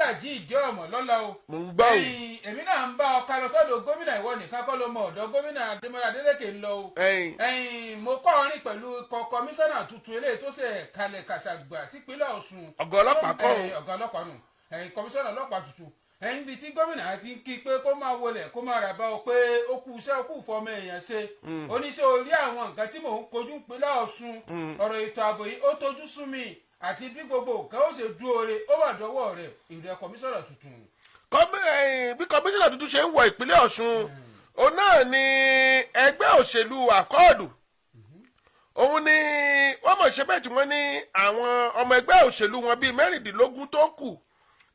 mọ́gàjí ìjọ ọmọ lọ́la o. mò ń gbọ́ o. èmi náà ń bá ọ ká lọ sọ́dọ̀ gómìnà ìwọ nìkan kọ́ ló mọ ọ̀dọ̀ gómìnà Adémọ́lá Adélékè ń lọ o. mo kọ́ orin pẹ̀lú kọmíṣánná tuntun eléyìí tó ṣe kalẹ̀ kàṣàgbà sípínlẹ̀ Ọ̀ṣun. ọ̀gá ọlọ́pàá kọ́ o. ọ̀gá ọlọ́pàá nù kọmíṣánná ọlọ́pàá tuntun níbi tí gómìnà ti ń kí pé kó máa wọlé kó máa rà bá o pé ó kú iṣẹ́ ó kú fọmọ èèyàn ṣe oníṣẹ́ orí àwọn nǹkan tí mò ń kojú ìpínlẹ̀ Ọ̀ṣun ọ̀rọ̀ ètò ààbò yìí ó tojú sú mi àti bí gbogbo nǹkan ó ṣe dúró re ó wà dọ́wọ́ rẹ̀ ìrẹ́ kọmíṣánná tuntun. bí kọmíṣánná tuntun ṣe ń wọ ìpínlẹ̀ Ọ̀ṣun òun náà ni ẹgbẹ́ òṣèlú àkọọ̀dù òun ni wọ́n mọ̀ ṣe bẹ́ẹ̀ tí wọ́n ní àwọn ọmọ ẹgbẹ́ òṣèlú wọn bíi mẹ́rìndínlógún tó kù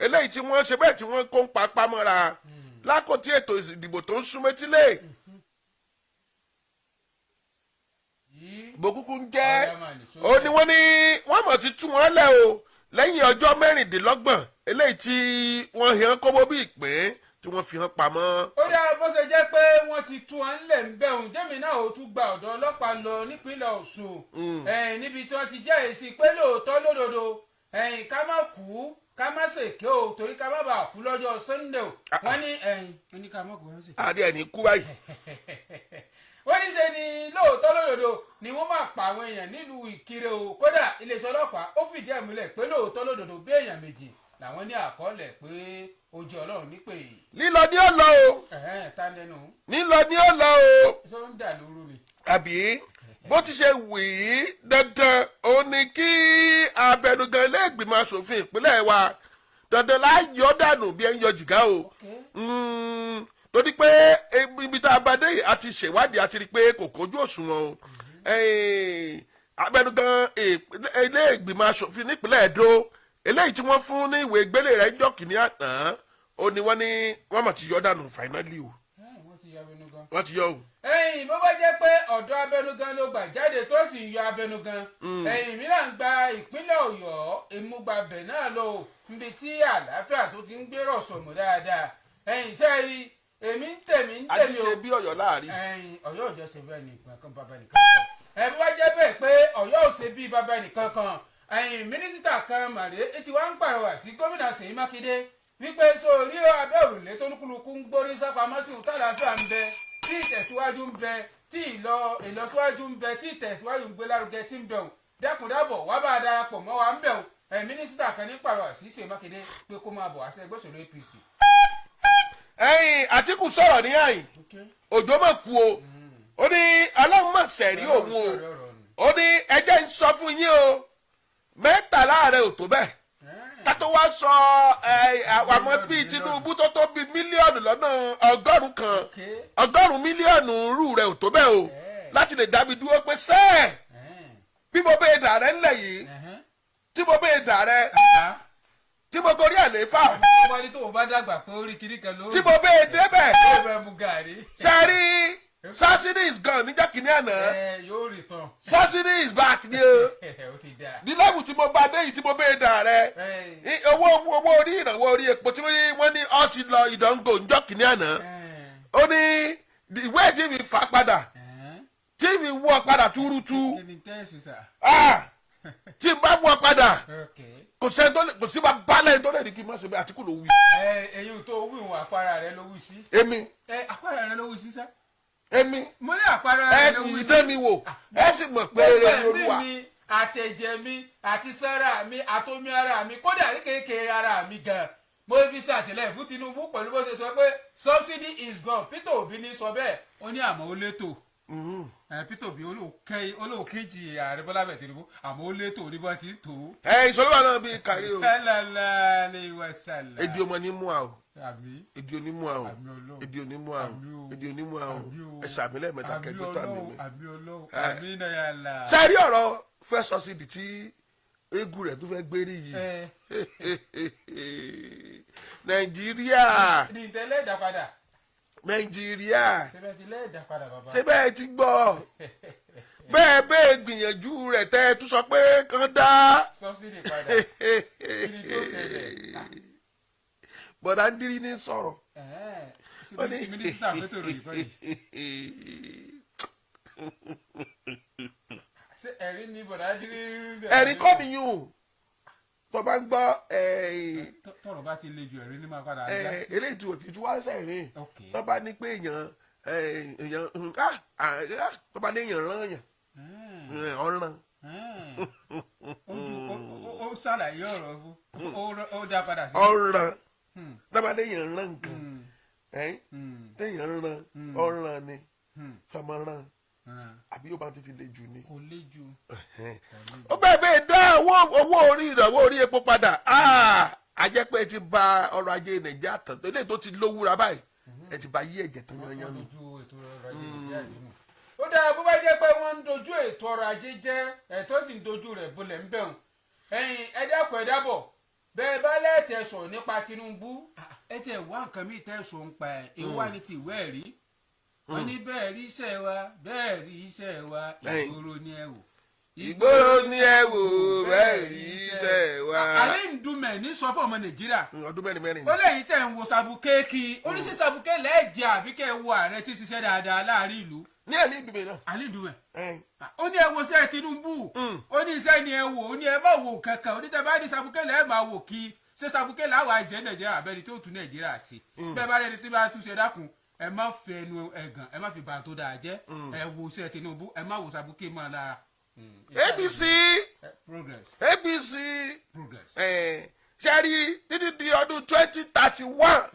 eléyìí tí wọ́n ṣe bẹ́ẹ̀ tí wọ́n kó ń papá mọ́ra lákòótí ètò ìdìbò tó ń sún métílé. bòkúkú ń jẹ́ ó ní wọ́n ní wọ́n mọ̀ ti tú wọn lẹ̀ o lẹ́yìn ọjọ́ mẹ́rìndínlọ́gbọ̀n eléyìí tí wọ́n hàn kówó bí ìpín tí wọ́n fi hàn pamọ́. ó dáa bó ṣe jẹ́ pé wọ́n ti tú wọn lẹ̀ ń bẹ̀ òun jẹ́mi náà ó tún gba ọ̀dọ̀ ọlọ́pàá lọ nípínlẹ̀ Ọ̀ṣun níbi tí wọ́n ti jẹ́ èsì pé lóòótọ́ lódodo ká má kú ká má ṣèké o torí ká má bàa kú lọ́jọ́ Sunday o wọ́n ní ká má kú wọ́n ṣèké. adé ẹ̀ ní kú báyìí. wọ́n ní ṣe ni lóòótọ́ lódodo ni wọ́n máa pa àwọn èèyàn nílùú Ìkirè o kódà iléeṣẹ́ ọlọ́pàá ó fìdí ẹ̀ múlẹ̀ pé lóòótọ́ lódodo bí èèyàn méjì làwọn ní àkọọ́lẹ̀ pé ó jẹ́ Ọlọ́run nípè. lílọ ni ó lọ o. tá lẹ́nu. lílọ ni ó lọ o. ṣé ó ń dà lóru ni. àbí bó ti ṣe wì í dandan òun ni kí abẹnugan ilé ìgbìmọ̀ asòfin ìpínlẹ̀ wa dandan láyọ̀ dànù bí ẹ ń yọ jìgá o. torí pé ibi tá a bá dé a ti ṣèwádìí a ti rí i pé kò kójú òṣùwọ̀n o. abẹnugan ilé ìgbìmọ̀ asòfin nípínlẹ̀ Ẹdó eléyìí tí wọ́n fún ní ìwé ìgbélé rẹ̀ ń jọ kìíní àná ó ní wọ́n mọ̀ ti yọ dànù finally o. wọ́n ti yọ o. bó bá jẹ́ pé ọ̀dọ̀ abẹnugan ló gbà jáde tó sì yọ abẹnugan mìíràn gba ìpínlẹ̀ Ọ̀yọ́ ìmúgbàbẹ̀ náà lọ níbi tí àlàáfíà tó ti ń gbérò sọ̀mù dáadáa sẹ́ẹ̀rí èmi ń tèmi o. a ti ṣe bí Ọ̀yọ́ láàrin. Ọ̀yọ́ ò jẹ́ ṣe bẹ́ẹ̀ nìkan kan bàbá nìkan kan bó bá jẹ́ bẹ́ẹ̀ pé Ọ̀yọ́ ò ṣe bí bàbá nìkan kan mínísítà kan màrè tí wàá ń pàrọwà sí gómìnà Ṣèyí Mákindé wípé sórí abẹ́ òrùlé tó lúkúlùkù ń gbórí sápamọ́ sí ìtàlàfíà ń bẹ tí ìtẹ̀síwájú ń bẹ tí ìlọsíwájú ń bẹ tí ìtẹ̀síwájú ń gbé lárugẹ tí ń bẹ ò dákúndábọ̀ wá bá a darapọ̀ mọ́ wa ń bẹ ò mínísítà kan ní pàrọwà sí Ṣèyí Mákindé pé kó máa bọ̀ wá sí ẹgbẹ́ òṣèlú APC. Àtíkù sọ̀rọ̀ ní àyìn òjò mọ̀ kú o ó ní ọlọ́run mọ̀ sẹ̀rí òun o ó ní ẹjẹ́ ń sọ fún yín o mẹ́tàlá rẹ̀ ò tó bẹ́ẹ̀ kátó wá sọ àwọn bíi Tinubu tó tó bíi mílíọ̀nù lọ́nà ọgọ́rùn-ún mílíọ̀nù rú rẹ̀ ò tó bẹ́ẹ̀ o láti lè dábì dúró pé sẹ́ẹ̀ bí mo bẹ́ẹ̀ dà rẹ̀ ńlẹ̀ yìí tí mo bẹ́ẹ̀ dà rẹ̀ tí mo gorí àlééfà. wọ́n ní tó o bá dàgbà pé orí kiri kan ló. tí mo bẹ́ẹ̀ débẹ̀. tó o bẹ́ẹ̀ mu gàrí. sẹ́rí subsidy is gone níjọ́ kìíní àná. yóò rí tán. subsidy is back ni o. ó ti dà. ní lẹ́bù tí mo bá dé yìí tí mo bẹ́ẹ̀ dà rẹ̀. owó orí ìrànwọ́ orí epo tí wọ́n ní ọ́ ti lọ ìdánwò níjọ́ kìíní àná. ó ní ìwé tí mi fà padà tí mi wọ́ padà túrútú. tí n bá wọ́ padà kò sẹ́ni tó lè kò sí bá balẹ̀ tó lè ní kí n má ṣe bẹ́ẹ̀ Àtíkù ló wí. èyí tó wí òun àpárá rẹ ló wí sí. èmi. àpárá rẹ ló wí sí sá. èmi. mo ní àpárá rẹ ló wí sí. ẹ fi ìfẹ́ mi wò ẹ sì mọ̀ pé eré ni Olúwa. mi àtẹ̀jẹ̀ mi àti sára mi àtomi ara mi kódà kékeré ara mi gan mo fi ṣàtìlẹ́yìn fún Tinubu pẹ̀lú bó ṣe sọ pé subsidy is gone Peter Obi ní sọ bẹ́ẹ̀ ó ní àmọ́ ó létò. Peter Obi olóòkèjì ààrẹ Bọ́lá bẹ̀ Tinubu àmọ́ ó létò oníbọ̀ tí ń tò ó. Ìṣòro wà náà bíi kárí o. sálàlá lè wá sálà. Èdè ọmọ ní mú a o. àmì. Èdè onímú a o. Èdè onímú a o. Èdè onímú a o. Ẹ̀sà mi lẹ́ẹ̀mẹ́ta kẹgbẹ́ tó àmì mi. àmì Ọlọ́run àmì náà yà là. sẹ́rí ọ̀rọ̀ fẹ́ sọ sí ibi tí eégún rẹ̀ tó fẹ́ gbérí yìí. Nàìjíríà. ní ìtẹ́lẹ̀ ìdá padà. Nàìjíríà ṣébẹ̀ ti gbọ́ bẹ́ẹ̀ gbìyànjú rẹ̀ tẹ́ ẹ tún sọ pé kàn dá. sọ́bsidì padà kí ni tó ṣẹlẹ̀. bọ̀dá ń dirí ní sọ̀rọ̀. mínísítà fẹ́tò ròyìn kọ́ yìí. ṣé ẹ̀rí ni bọ̀dá dirí. ẹ̀rí kọ́ nìyún tó bá ń gbọ́ tọ̀rọ̀ bá ti le ju ẹ̀rí ní máa padà eléyìí tí òkè tí wọ́n sẹ́yìn tó bá ní pé èèyàn tó bá ní èèyàn rán yàn ọ̀ràn. ó ṣàlàyé ọ̀rọ̀ fún ó dá padà sí. ọ̀ràn tó bá ní èèyàn rán nǹkan téèyàn rán ọ̀ràn ni sọmọ rán àbí yóò bá títí le jù ni. kò le jù. ó bẹ́ẹ̀ dá owó orí ìrànwọ́ orí epo padà àjẹpẹ́ ti bà ọrọ̀ ajé nàìjíríà tán tó lè tó ti lówúra báyìí ẹ ti bà yí ẹ̀jẹ̀ tán yányán nù. ó dára bó bá jẹ́ pé wọ́n ń dojú ètò ọrọ̀ ajé jẹ́ ẹ̀tọ́ sì ń dojú rẹ̀ bolẹ̀ ń bẹ̀rùn ẹ̀yin ẹ dákun ẹ dábọ̀ bẹ́ẹ̀ bá lẹ́ẹ̀tẹ̀sọ̀ nípa Tinubu ẹ tẹ̀ wá nǹkan mí tẹ̀sọ̀ ń pa ẹ̀ ìwà ni ti ìwé ẹ̀rí wọ́n ní bẹ́ẹ̀ rí iṣẹ́ wa bẹ́ẹ̀ rí iṣẹ́ wa ìgboro ni ẹ wò. ìgboro ni ẹ wò bẹ́ẹ̀ rí iṣẹ́ wa. àlẹ́ ìdúmẹ̀ ní sọ fún ọmọ Nàìjíríà. ọdún mẹ́rin. ó lẹ́yìn tẹ̀ ń wo sàbùkẹ́ kí oníṣẹ́ sàbùkẹ́ lẹ́ẹ̀jẹ̀ àbí kẹ́ ẹ wo ààrẹ tí ṣiṣẹ́ dáadáa láàrin ìlú. ní àlẹ́ ìdúmẹ̀ náà. àlẹ́ ìdúmẹ̀. ó ní ẹ wo iṣẹ́ Tinubu ó ní iṣẹ́ ni ẹ wò ó ní ẹ má wò kankan ó ní tẹ bá ní sàbùkẹ́ lẹ́ẹ̀ máa wò kí ṣe sàbùkẹ́ làwọn àìjẹ́ Nàìjíríà abẹ́ni tó tún Nàìjíríà ṣe bẹ́ẹ̀ bá rẹ̀ tí bá tún ṣe dákun ẹ má fẹnu ẹgàn ẹ má fi bàtò dáa jẹ ẹ wo iṣẹ́ Tinubu ẹ má wo sàbùkẹ́ mọ́ lára. APC progress. APC progress. ṣẹ́rí títí di ọdún 2031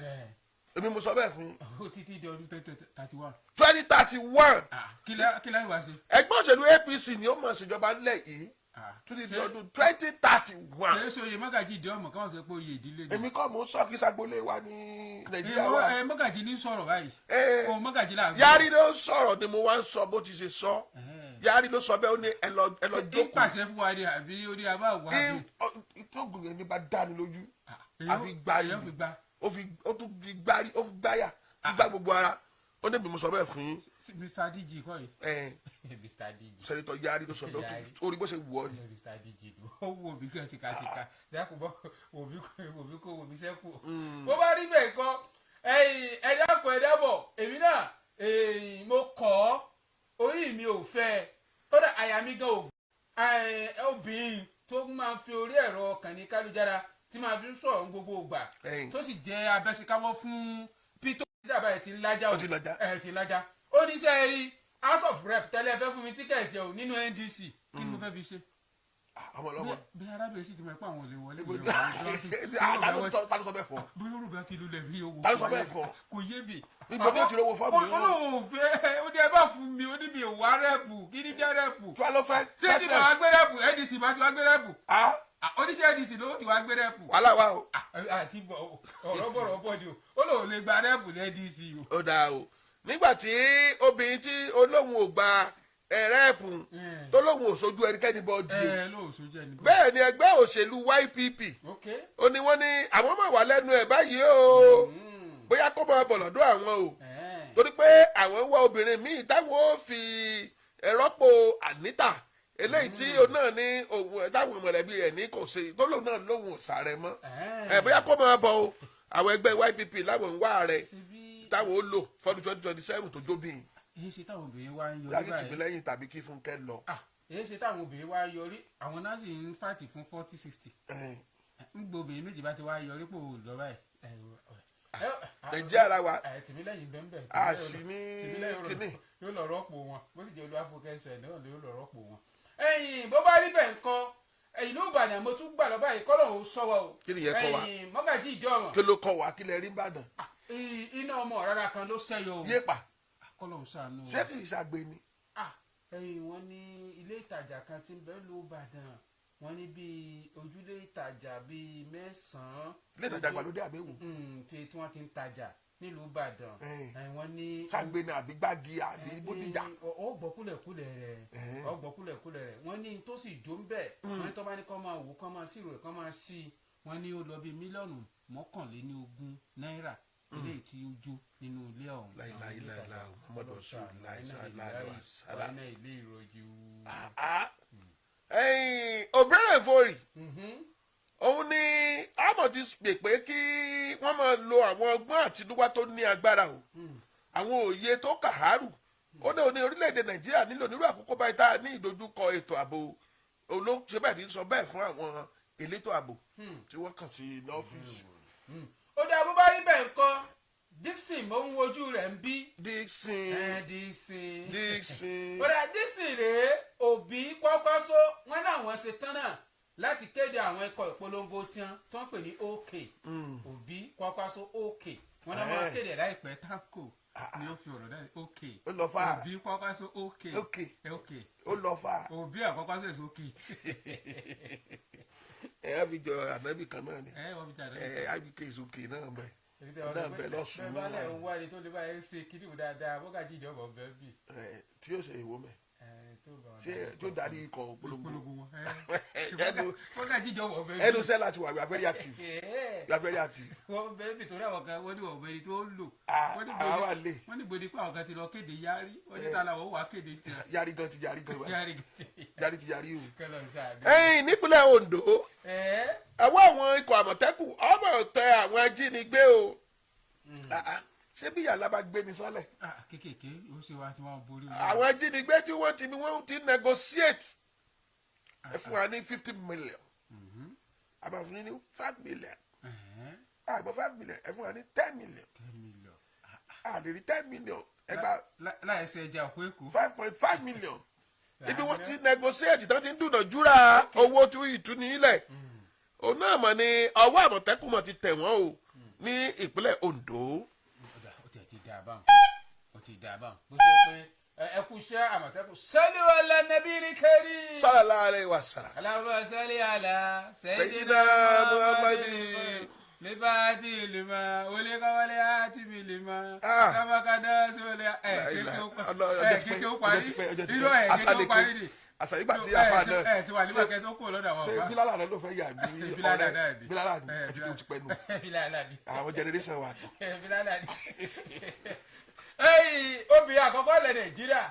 èmi mo sọ bẹ́ẹ̀ fún yín. títí di ọdún 2031. 2031. kí láyé wá sí. ẹgbẹ́ òṣèlú APC ni ó mọ̀ ṣèjọba nílẹ̀ yìí títí di ọdún 2031. èso oyè mọ́gàjì ìdí ọmọ káwọn sọ pé oyè ìdílé ni. èmi kọ́ mo sọ kí sagbolé wa ní Nàìjíríà wa. mọ́gàjì ní sọ̀rọ̀ báyìí. mọ́gàjì là ń sọ. Yari ló sọ̀rọ̀ ni mo wá ń sọ bó ti ṣe sọ. Yari ló sọ bẹ́ẹ̀ ó ní ẹ lọ jókòó. ìpàṣẹ fún wa ni àbí orí abá wà bí. ìtọ́gùn yẹn ní bá dáni lójú. àfi gbárí ó tún fi gbárí ó fi gbáyà ó gbá gbogbo ara ó ní bí mo sọ bẹ́ẹ̀ fún yín. Mr. DG kọ́ yìí. Mr. DG. sẹ́nitọ́ Yari ló sọ bẹ́ẹ̀ ó rí bó ṣe wù ọ́ ni. Mr. DG ó wù mí kí n tìkatìka dákùbọ̀ òbí kò wò mí sẹ́kù. bó bá rí bẹ́ẹ̀ kọ́ ẹ dákun ẹ dábọ̀ èmi náà mo kọ́ ọ́ orí mi ò fẹ́ kódà àyà mi gan obìnrin tó máa ń fi orí ẹ̀rọ kànní kálujára tí máa fi ń sọ̀rọ̀ gbogbo ìgbà tó sì jẹ́ abẹ́síkáwọ́ fún Peter dàbà ẹ̀ ti ń lájà ti lájà ó ní sẹ́ rí House of Rep tẹ́lẹ̀ fẹ́ fún mi tíkẹ́ẹ̀tì ẹ̀ nínú NDC kí ni mo fẹ́ fi ṣe. bí arábìnrin sì ti mọ̀ pé àwọn olè wọlé bí Yorùbá ti lulẹ̀ bí owó kò yé mi. ìgbọ́dọ̀ ti rówó fọ́ọ̀mù yìí. olóhùn fẹ́ ó ní ẹ bá fún mi ó ní mi ò wá rẹ́ẹ̀pù kí ni jẹ́ rẹ́ẹ̀pù. kí wàá lọ fẹ́. ṣé ti máa gbé rẹ́ẹ̀pù NDC máa ti wá gbé rẹ́ẹ̀pù. oníṣẹ́ NDC ló ti wá gbé rẹ́ẹ̀pù. wàhálà wa o. àti ọ̀rọ̀ bọ̀rọ̀ ni o ó lóun lè gba rẹ́ẹ̀pù ní NDC o. ó dáa o nígbà tí obìnrin tí olóhùn ò gba rẹ́ẹ̀pù tó lóhùn ò sojú ẹnikẹ́ni bọ́ di o bẹ́ẹ̀ ni ẹgbẹ́ òṣèlú YPP ó ní wọ́n ní àwọn máa wà lẹ́nu ẹ̀ báyìí o bóyá kó máa bọ̀ lọ́dọ̀ àwọn o torí pé àwọn wá obìnrin míì táwọn ó fi rọ́pò Anita eléyìí tí òun náà ní òun táwọn mọ̀lẹ́bí rẹ̀ ní kò ṣe tó lóun náà lóhùn sàrẹ̀ mọ́ bóyá kó máa bọ̀ o àwọn ẹgbẹ́ YPP láwọn ń wá rẹ̀ táwọn ó lò fọdún 2027 tó jóbìn. èyí ṣe táwọn obìnrin wá ń yọrí báyìí. láti tìmílẹ́yìn tàbí kí Fúnkẹ́ lọ. èyí ṣe táwọn obìnrin wá yọrí àwọn náà sì ń fàtì fún 40-60. ń gbọ́ obìnrin méjì bá ti wá yọrí pò lọ báyìí. Nàìjíríà ara wa tìmílẹ́yìn bẹ́ẹ̀ a sì ní kíní. yóò lọ rọ́pò wọn bó sì jẹ́ Olúwafúnkẹ́ sọ ẹ̀ náà yóò lọ rọ́pò wọn. ẹ̀yìn bó bá rí bẹ́ẹ̀ ńkọ́ ìlú Ìbàdàn mo tún gbà lọ báyìí kọ́lọ̀ ò sọ wa o. kí ni yẹn kọ́ wa mọ́gàjì ìjọ ọ̀ràn. kí ló kọ́ wa kí lẹ rí Ìbàdàn. iná ọmọ rárá kan ló ṣẹ́yọ o. yéèpà kọ́lọ̀ ò sànú. ṣé kì í ṣàgbé ni. wọ́n ní ilé ìtajà kan tí ń bẹ lù Ìbàdàn wọ́n ní bíi ojúlé ìtajà bíi 9. ilé ìtajà gbàlódé àbẹ̀wò. tí wọ́n ti ń tajà nílùú Ìbàdàn. wọ́n ní. ṣàgbé ni àbí gbági àbí bódìjà. ọgbọ́ kúlẹ̀kúlẹ̀ rẹ̀ wọ́n ní tó sì jó ń bẹ̀. wọ́n ní tó bá ní kọ́ máa wò kọ́ máa sírò ẹ̀ kọ́ máa sí i wọ́n ní ó lọ bíi mílíọ̀nù 21 náírà eléyìí tí ó jó nínú ilé ọ̀hún. láìláìláìlá Muhammadu Rasulullah láìláìláìlá sálá. wọ́n ní ilé ìrọ̀jì òbẹ̀rẹ̀ ìforì òun ni àmọ̀ ti pè pé kí wọ́n máa lo àwọn ọgbọ́n àtinúwá tó ní agbára o àwọn òye tó kàárù ó ní òní orílẹ̀-èdè Nàìjíríà nílò nírú àkókò báyìí tá a ní ìdojúkọ ètò ààbò olóṣèlú bẹ́ẹ̀ ní sọ bẹ́ẹ̀ fún àwọn elétò ààbò tí wọ́n kàn sí lọ́fíìsì. ó dá bó bá rí bẹ́ẹ̀ ńkọ́ Dixon mo ń wojú rẹ̀ ń bí. Dixon. ó dá Dixon rèé Òbí Kwakwaso wọn láwọn ṣe tán náà láti kéde àwọn ikọ̀ ìpolongo tiwọn tó ń pè ní OK Òbí Kwakwaso OK wọn náà máa kéde láìpẹ́ tanko ni ó fi ọ̀rọ̀ dáre OK ó lọ fà á Òbí Kwakwaso OK ó lọ fà á Òbí Kwakwaso èso OK. ẹ fi jọ ànábì kan náà ni wọ́n fi jáde. IBK èso OK náà bẹ náà bẹ lọ́sùn. bẹ́ẹ̀ bá lẹ̀ ń wá ẹni tó lè bá ẹ ṣe kíní dáadáa bọ́gàjì ìjọba ọ̀bẹ bì. tí yóò ṣe ìwọ mẹ ṣé tí ó darí ikọ̀ polongo wọn. bọ́gàjì ìjọba ọ̀bẹ bì. ẹnu sẹ́ láti wà we are very active we are very active. wọ́n bẹ́ẹ̀ bì torí àwọn kan wọ́n ní ọ̀bẹ yìí tó ń lò. àwa lè. wọ́n ní gbòdì pé àwọn kan ti lọ kéde yarí wọ́n ní tààlà wọ́n wà kéde tí. yarí gan ti yarí gan wa yarí ti yarí o. ẹ̀yin nípínlẹ̀ Ondo àwọn ikọ̀ àmọ̀tẹ́kùn ọmọ tẹ àwọn ajínigbé o ṣé bí yàrá bá gbé ní sálẹ̀. kékèké ó ṣe wá tí wọ́n borí. àwọn ajínigbé tí wọ́n ti negotiate ẹ fún wa ní 50 million àbá fún ní 5 million àgbọ̀ 5 million ẹ fún wa ní 10 million àlè rí 10 million ẹgbà láìsẹ̀ ẹja òkú èkó 5.5 million ibi wọ́n ti negotiate tí wọ́n ti ń dúnàdúrà owó tí ìtúni ilẹ̀ òun náà mọ̀ ní ọwọ́ àmọ̀tẹ́kùn mọ̀ ti tẹ̀ wọ́n o ní ìpínlẹ̀ Ondo. ó ti dà báwọn bó ṣe pé ẹ kú iṣẹ́ àmọ̀tẹ́kùn sẹ́lẹ̀ wà lẹ́nàbí ní kẹ́rì. sallallahu alaihi wasallam. aláwọ̀ sẹ́lẹ̀ àlà sayyidina Muhammadi. libati lima olekawale ati mi lima kabakada sole kékeré ó parí irọ́ kékeré ó parí ni àṣàyígbà tí a fà náà ṣe wà nígbà kẹtọ kúrò lọ́dọ̀ àwọn ṣe ọba bílálà rẹ ló fẹ́ yà ní ọ̀rẹ́ bílálà ní ẹtí tó ti pẹ́ nù àwọn generation wa. bílálà ní. obìnrin àkọ́kọ́ ilẹ̀ Nàìjíríà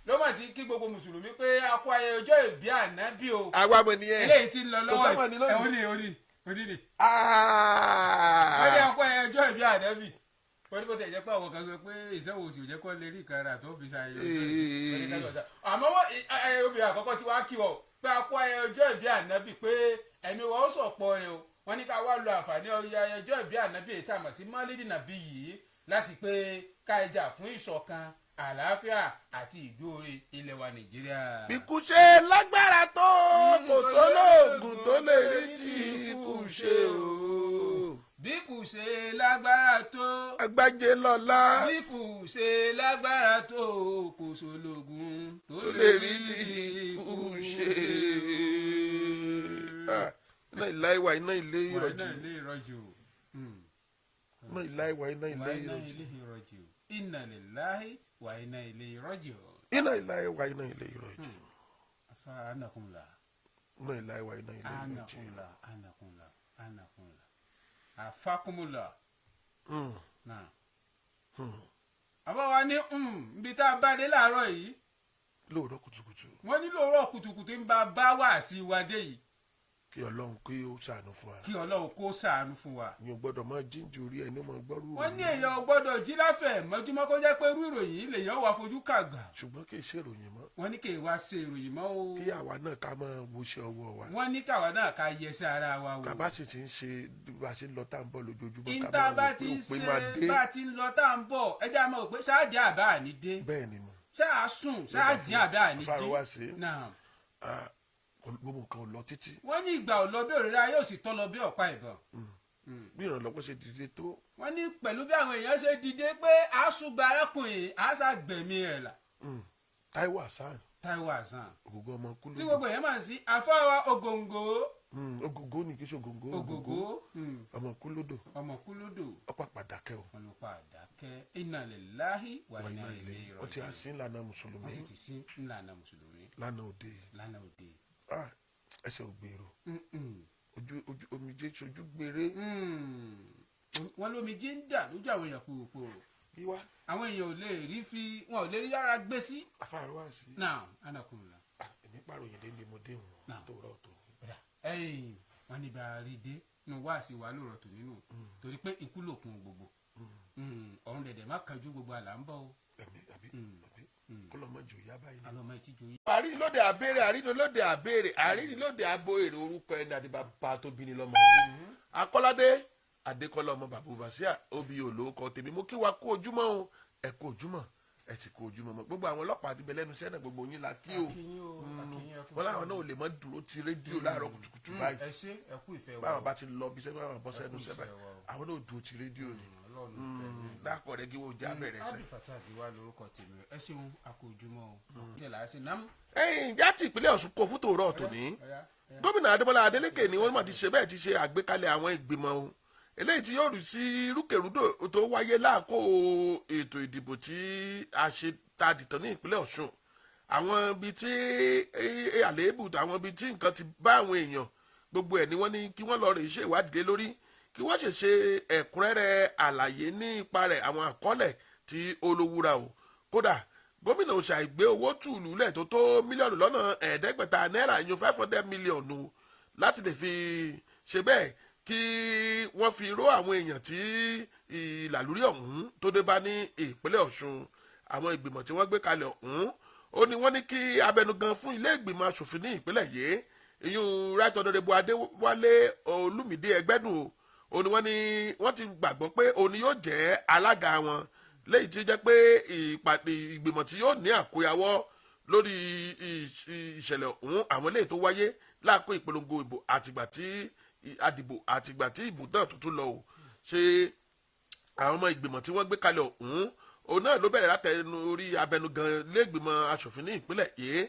ló mà ti kí gbogbo mùsùlùmí pé a kú ayẹyẹ ọjọ́ ìbí Ànábì o. àwa mọ̀ nìyẹn eléyìí ti ń lọ lọ́wọ́ onídìí. wọ́n ní ọkọ ẹjọ́ ìbí Ànábì wọ́n ní bó tẹ̀ jẹ́ pé àwọn kan sọ pé ìṣẹ́wò òsì ò jẹ́ kó lè rí ìkàrà tó fi ṣàyẹ̀wò. àmọ́ obìnrin àkọ́kọ́ tí wàá kí wọ́n pé a kó ẹjọ́ ìbí Ànábì pé ẹ̀mí wọn ó sọ̀pọ̀ rẹ̀ o wọ́n ní ká wá lo àǹfààní ẹjọ́ ìbí Ànábì èyí tá a mọ̀ sí mọ́lídì nàbí yìí láti pé ká ẹja fún ìṣọ̀kan àlàáfíà àti ìgbóore ilẹ̀ wa Nàìjíríà. bí kú ṣe lágbára tó kò tó lóògùn tó lè rí tí kú ṣe o. bí kù ṣe lágbára tó. agbájé lọ́lá. bí kù ṣe lágbára tó kò sólógùn tó lè rí tí kú ṣe. iná ìlà ìwà iná ilé ìrọ̀jò. iná ìlà ìwà iná ilé ìrọ̀jò. inna lillahi wa inna ilayhi raji'un. Inna lillahi wa inna ilayhi raji'un. Fa anakum la. Inna lillahi wa inna ilayhi raji'un. Anakum la. Afakumula. Na. Àbá wa ní bí tá a bá dé láàárọ̀ yìí. Lóòrọ̀ kùtùkùtù. Wọ́n ní lóòrọ̀ kùtùkùtù ń bá wá sí wa dé yìí. Kí Ọlọ́run kí ó ṣàánú fún wa. Kí Ọlọ́run kó ṣàánú fún wa. Ní o gbọ́dọ̀ máa jíǹjú orí ẹni máa gbọ́rú. Wọ́n ní èèyàn gbọ́dọ̀ jí láfẹ̀ mọ́júmọ́ kó jẹ́ pé irú ìròyìn lèèyàn wà fojú kàgbà. Ṣùgbọ́n kì í ṣe ìròyìn mọ́. Wọ́n ní kì í wá ṣe ìròyìn mọ́ o. Kí àwa náà ká máa wo iṣẹ́ ọwọ́ wa. Wọ́n ní káwa náà ká yẹsẹ̀ ara wa wò. Bàbá sì ti ń ṣe bá a ṣe ń lọ tá à ń bọ̀ lójoojúmọ́. Ìta bá ti ń ṣe bá a ti ń lọ tá à ń bọ̀ ẹ já mọ̀ pé ṣáàjì àbá àní dé. Bẹ́ẹ̀ni mo. Ṣáà sùn ṣáàjì àbá àní dé. Fáwọn wá sí. Náà. Gbogbo nǹkan ò lọ títí. Wọ́n ní ìgbà ò lọ bí òrìrà yóò sì tọ́ lọ bí ọ̀pá ìbọn. Bí ìrànlọ́wọ́ ṣe dìde tó. Wọ́n ní pẹ̀lú bí àwọn èèyàn ṣe dìde pé àásùgbà arákùnrin àṣàgbẹ̀mí rẹ̀ là. Táíwò Hasan. Táíwò Hasan. Ògògó ọmọ kúlódò. Tí gbogbo èèyàn máa ń sí àfáwà ògòǹgò. Ògògó ni kì í ṣe ògòǹgò. Ògògó. Ọmọ kúlódò. Ọmọ kúlódò. Ọ̀pá pàdàkẹ́ o. Ọlọ́pàá àdàkẹ́ inna lillahi wa inna ilayhi raji'un. Ó ti àsín lànà mùsùlùmí. Wọ́n sì ti sí ńlànà mùsùlùmí. Lánàá òde. Lánàá òde. Ẹsẹ̀ ògbèrò. Omijé sojú gbére. Wọ́n lómijé ń dà lójú àwọn èèyàn pòròpòrò. Wíwá. Àwọn èèyàn ò lè rí fi wọn ò lè rí yára gbé sí. Afárá wá sí. Náà anakunla. Èmi pàròyìn dé ní mo dé wọn tó rọ̀ tó. Wọ́n ní bá a rí dé inú wá sí wa lóòrọ̀ tó nínú torí pé ikú lòkun gbogbo. Ọ̀run dẹ̀dẹ̀ má kanjú gbogbo àlà ń bọ̀ o. Àbí kọlọmọ ọlọ́mọjò yá báyìí. alọ́mọ ẹ̀ ti jò yí. àrínlóde àbèrè àrínlóde àbèrè àrínlóde àbò èrè orúkọ ẹni àdìbàbà tó bí ni lọ́mọ. Akọ́ládé Adekola ọmọ Babaoverseer OBO lórúkọ tèmi mo kí wa kú ojúmọ́ o ẹ kú ojúmọ́ ẹ sì kú ojúmọ́ mọ́ gbogbo àwọn ọlọ́pàá àti bẹ̀lẹ́nu sẹ́nà gbogbo yín la kí o wọn láwọn náà ò lè mọ́ dúró ti rédíò láàárọ̀ kùtùkùtù báyìí ẹ ṣé ẹ kú ìfẹ́ wa báwọn bá ti lọ bí sẹ́nu àwọn bọ́ sẹ́nu sẹ́bà àwọn náà ò dúró ti rédíò ni dákọ̀ rẹ̀ kí wọ́n já bẹ̀rẹ̀ sẹ́. ABDULFATAI GIWA lórúkọ tèmi ẹ ṣeun a kú ojúmọ́ o ní làásì náà. ẹ̀yin jáde ìpínlẹ̀ Ọ̀ṣun kò fún tòórọ́ tòní gómìnà Adémọ́lá Adélékè ni wọ́n máa ti ṣe bẹ́ẹ̀ ti ṣe àgbékalẹ̀ àwọn ìgbìmọ̀ o eléyìí tí yóò rí sí rúkèrúdò tó wáyé láàkó ètò ìdìbò tí a ṣe ta dìtàn ní ìpínlẹ̀ Ọ̀ṣun àwọn ibi tí àléébù àwọn ibi tí nǹkan ti bá àwọn èèyàn gbogbo ẹ̀ ni wọ́n ní kí wọ́n lọ rè ṣe ìwádìí lórí kí wọ́n ṣe ẹ̀kúnrẹ́rẹ́ àlàyé ní ipa rẹ̀ àwọn àkọọ́lẹ̀ tí olówúra o kódà gómìnà òṣà ìgbé owó tùlù lẹ̀ tó tó mílíọ̀nù lọ́nà ẹ̀ẹ́dẹ́gbẹ̀ta náírà yan 500 mílíọ̀nù láti lè fi ṣe bẹ́ẹ̀ kí wọ́n fi ró àwọn èèyàn tí ìlàlúrí ọ̀hún tó dé bá ní ìpínlẹ̀ Ọ̀ṣun àwọn ìgbìmọ̀ tí wọ́n gbé kalẹ̀ ọ̀hún ó ní wọ́n ní kí abẹnugan fún ilé ìgbìmọ̀ asòfin ní ìpínlẹ̀ yìí ìyún right honourable Adéwálé Olúmídé Ẹgbẹ́dùn ó ní wọ́n ti gbàgbọ́ pé òun ni yóò jẹ́ alága wọn léyìí tí jẹ́ pé ìgbìmọ̀ tí yóò ní àkóyawọ́ lórí ìṣẹ̀lẹ̀ ọ̀hún àwọn eléyìí tó wáyé láàkó ìpolongo ìbò àtìgbà tí ìbò náà tuntun lọ ò ṣe àwọn ọmọ ìgbìmọ̀ tí wọ́n gbé kalẹ̀ ọ̀hún òun náà ló bẹ̀rẹ̀ látẹnu orí abẹnugan lẹ́gbìmọ̀ asòfin ní ìpínlẹ̀ yìí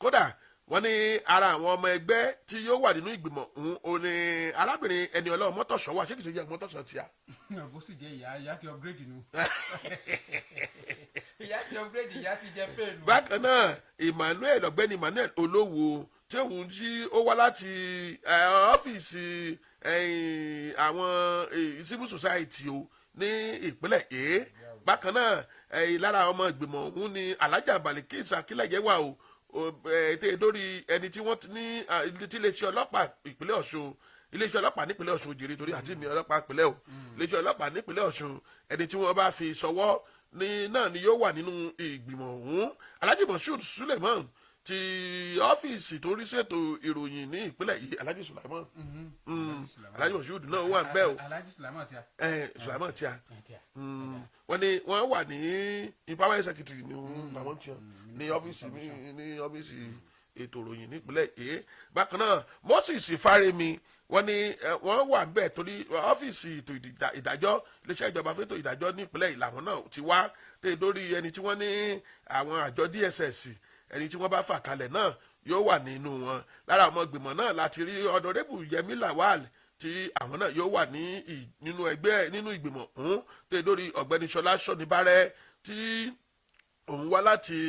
kódà wọ́n ní ara àwọn ọmọ ẹgbẹ́ tí yóò wà nínú ìgbìmọ̀ ọ̀hún òun ni arábìnrin Ẹniọlá Ọmọ́tọ̀ṣọ́ wà ṣé kìí ṣe jẹ́ Ọmọ́tọ̀ṣọ́ tíya. bó sì jẹ́ ìyá ti upgrade nu ìyá ti upgrade ìyá ti jẹ pẹ́ẹ́lú. bákan náà ọ̀gbẹ́ni Emmanuel Olówó tí òun tí ó wá láti ọ́fíìsì àwọn civil society o ní ìpínlẹ̀ èé bákan náà lára àwọn ọmọ ìgbìmọ̀ ọ̀hún ni Alhaja Balikis Akílẹ̀yẹ wà o ètè dórí ẹni tí wọ́n ní tí iléeṣẹ́ ọlọ́pàá ìpínlẹ̀ Ọ̀ṣun iléeṣẹ́ ọlọ́pàá nípínlẹ̀ Ọ̀ṣun òjèrè torí àti ní ọlọ́pàá ìpínlẹ̀ o iléeṣẹ́ ọlọ́pàá nípínlẹ̀ Ọ̀ṣun ẹni tí wọ́n bá fi ṣọwọ́ náà ni yóò wà nínú ìgbìmọ̀ ọ̀hún Alhaji Moshood Suleiman ti ọ́fíìsì tó rí ṣètò ìròyìn ní ìpínlẹ̀ yìí Alhaji Suleiman Alhaji Moshood náà wà ń bẹ̀ o Suleiman tíya wọ́n ní wọ́n wà ní permanent secretary ní àwọn tíyan ní ọ́fíìsì ètò ìròyìn nípínlẹ̀ yìí bákan náà Moses Fárẹ́mi wọ́n ní wọ́n wà ń bẹ̀ torí ọ́fíìsì ètò ìdájọ́ iléeṣẹ́ ìjọba fẹ́tò ìdájọ́ nípínlẹ̀ yìí làwọn náà ti wá tẹ̀ dórí ẹni tí wọ́n ní àwọn àjọ DSS ẹni tí wọ́n bá fà kalẹ̀ náà yóò wà nínú wọn lára àwọn ìgbìmọ̀ náà láti rí Honorable Yẹmí Lawal tí àwọn náà yóò wà nínú ìgbìmọ̀ ọ̀hún tẹ̀ dórí ọ̀gbẹ́ni Ṣọlá Ṣọ́nibárẹ́ tí òun wá láti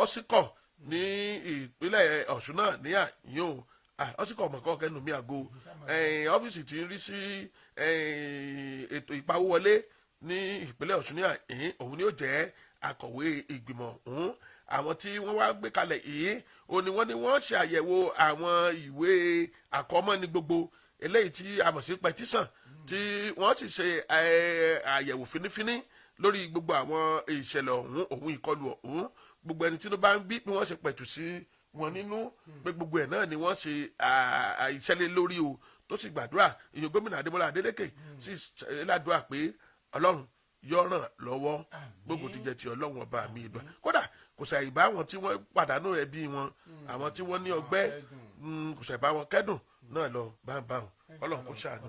ọ̀sìnkọ̀ ní ìpínlẹ̀ Ọ̀ṣun náà ní àyín ọ̀sìnkọ̀ ọ̀mọ̀kọ́ kẹ́nu mi àgọ́ ọ́fíìsì tí ń rí sí ètò ìpawówọlé ní ìpínlẹ̀ Ọ̀ṣun ní àyín òun ni ó jẹ́ akọ̀wé ìgbìmọ̀ ọ̀hún àwọn tí wọ́n wá gbé kalẹ̀ yìí ó ní wọ́n ṣe àyẹ̀wò àwọn ìwé àkọ́mọ́ni gbogbo eléyìí tí a mọ̀ sí pẹtísàn tí wọ́n sì ṣe àyẹ̀wò fínífíní lórí gbogbo àwọn ìṣẹ̀lẹ̀ ọ̀hún ìkọlù ọ̀hún gbogbo ẹni tí ló bá ń bí bí wọ́n ṣe pẹ̀tù sí wọn nínú pé gbogbo ẹ̀ náà ni wọ́n ṣe ìṣẹ̀lẹ̀ lórí o tó sì gbàdúrà ìyẹn gómìnà Adémọ́lá Adélékè sì ládùúrà pé Ọlọ́run yóò ràn lọ́wọ́ gbogbo ti jẹ́ ti Ọlọ́run ọba mi ìdúrà kódà kò ṣàì bá àwọn tí wọ́n pàdánù ẹbí wọn àwọn tí wọ́n ní ọgbẹ́ kò ṣàì bá wọn kẹ́dùn náà lọ báńbáwọn Ọlọ́run kò ṣàánú.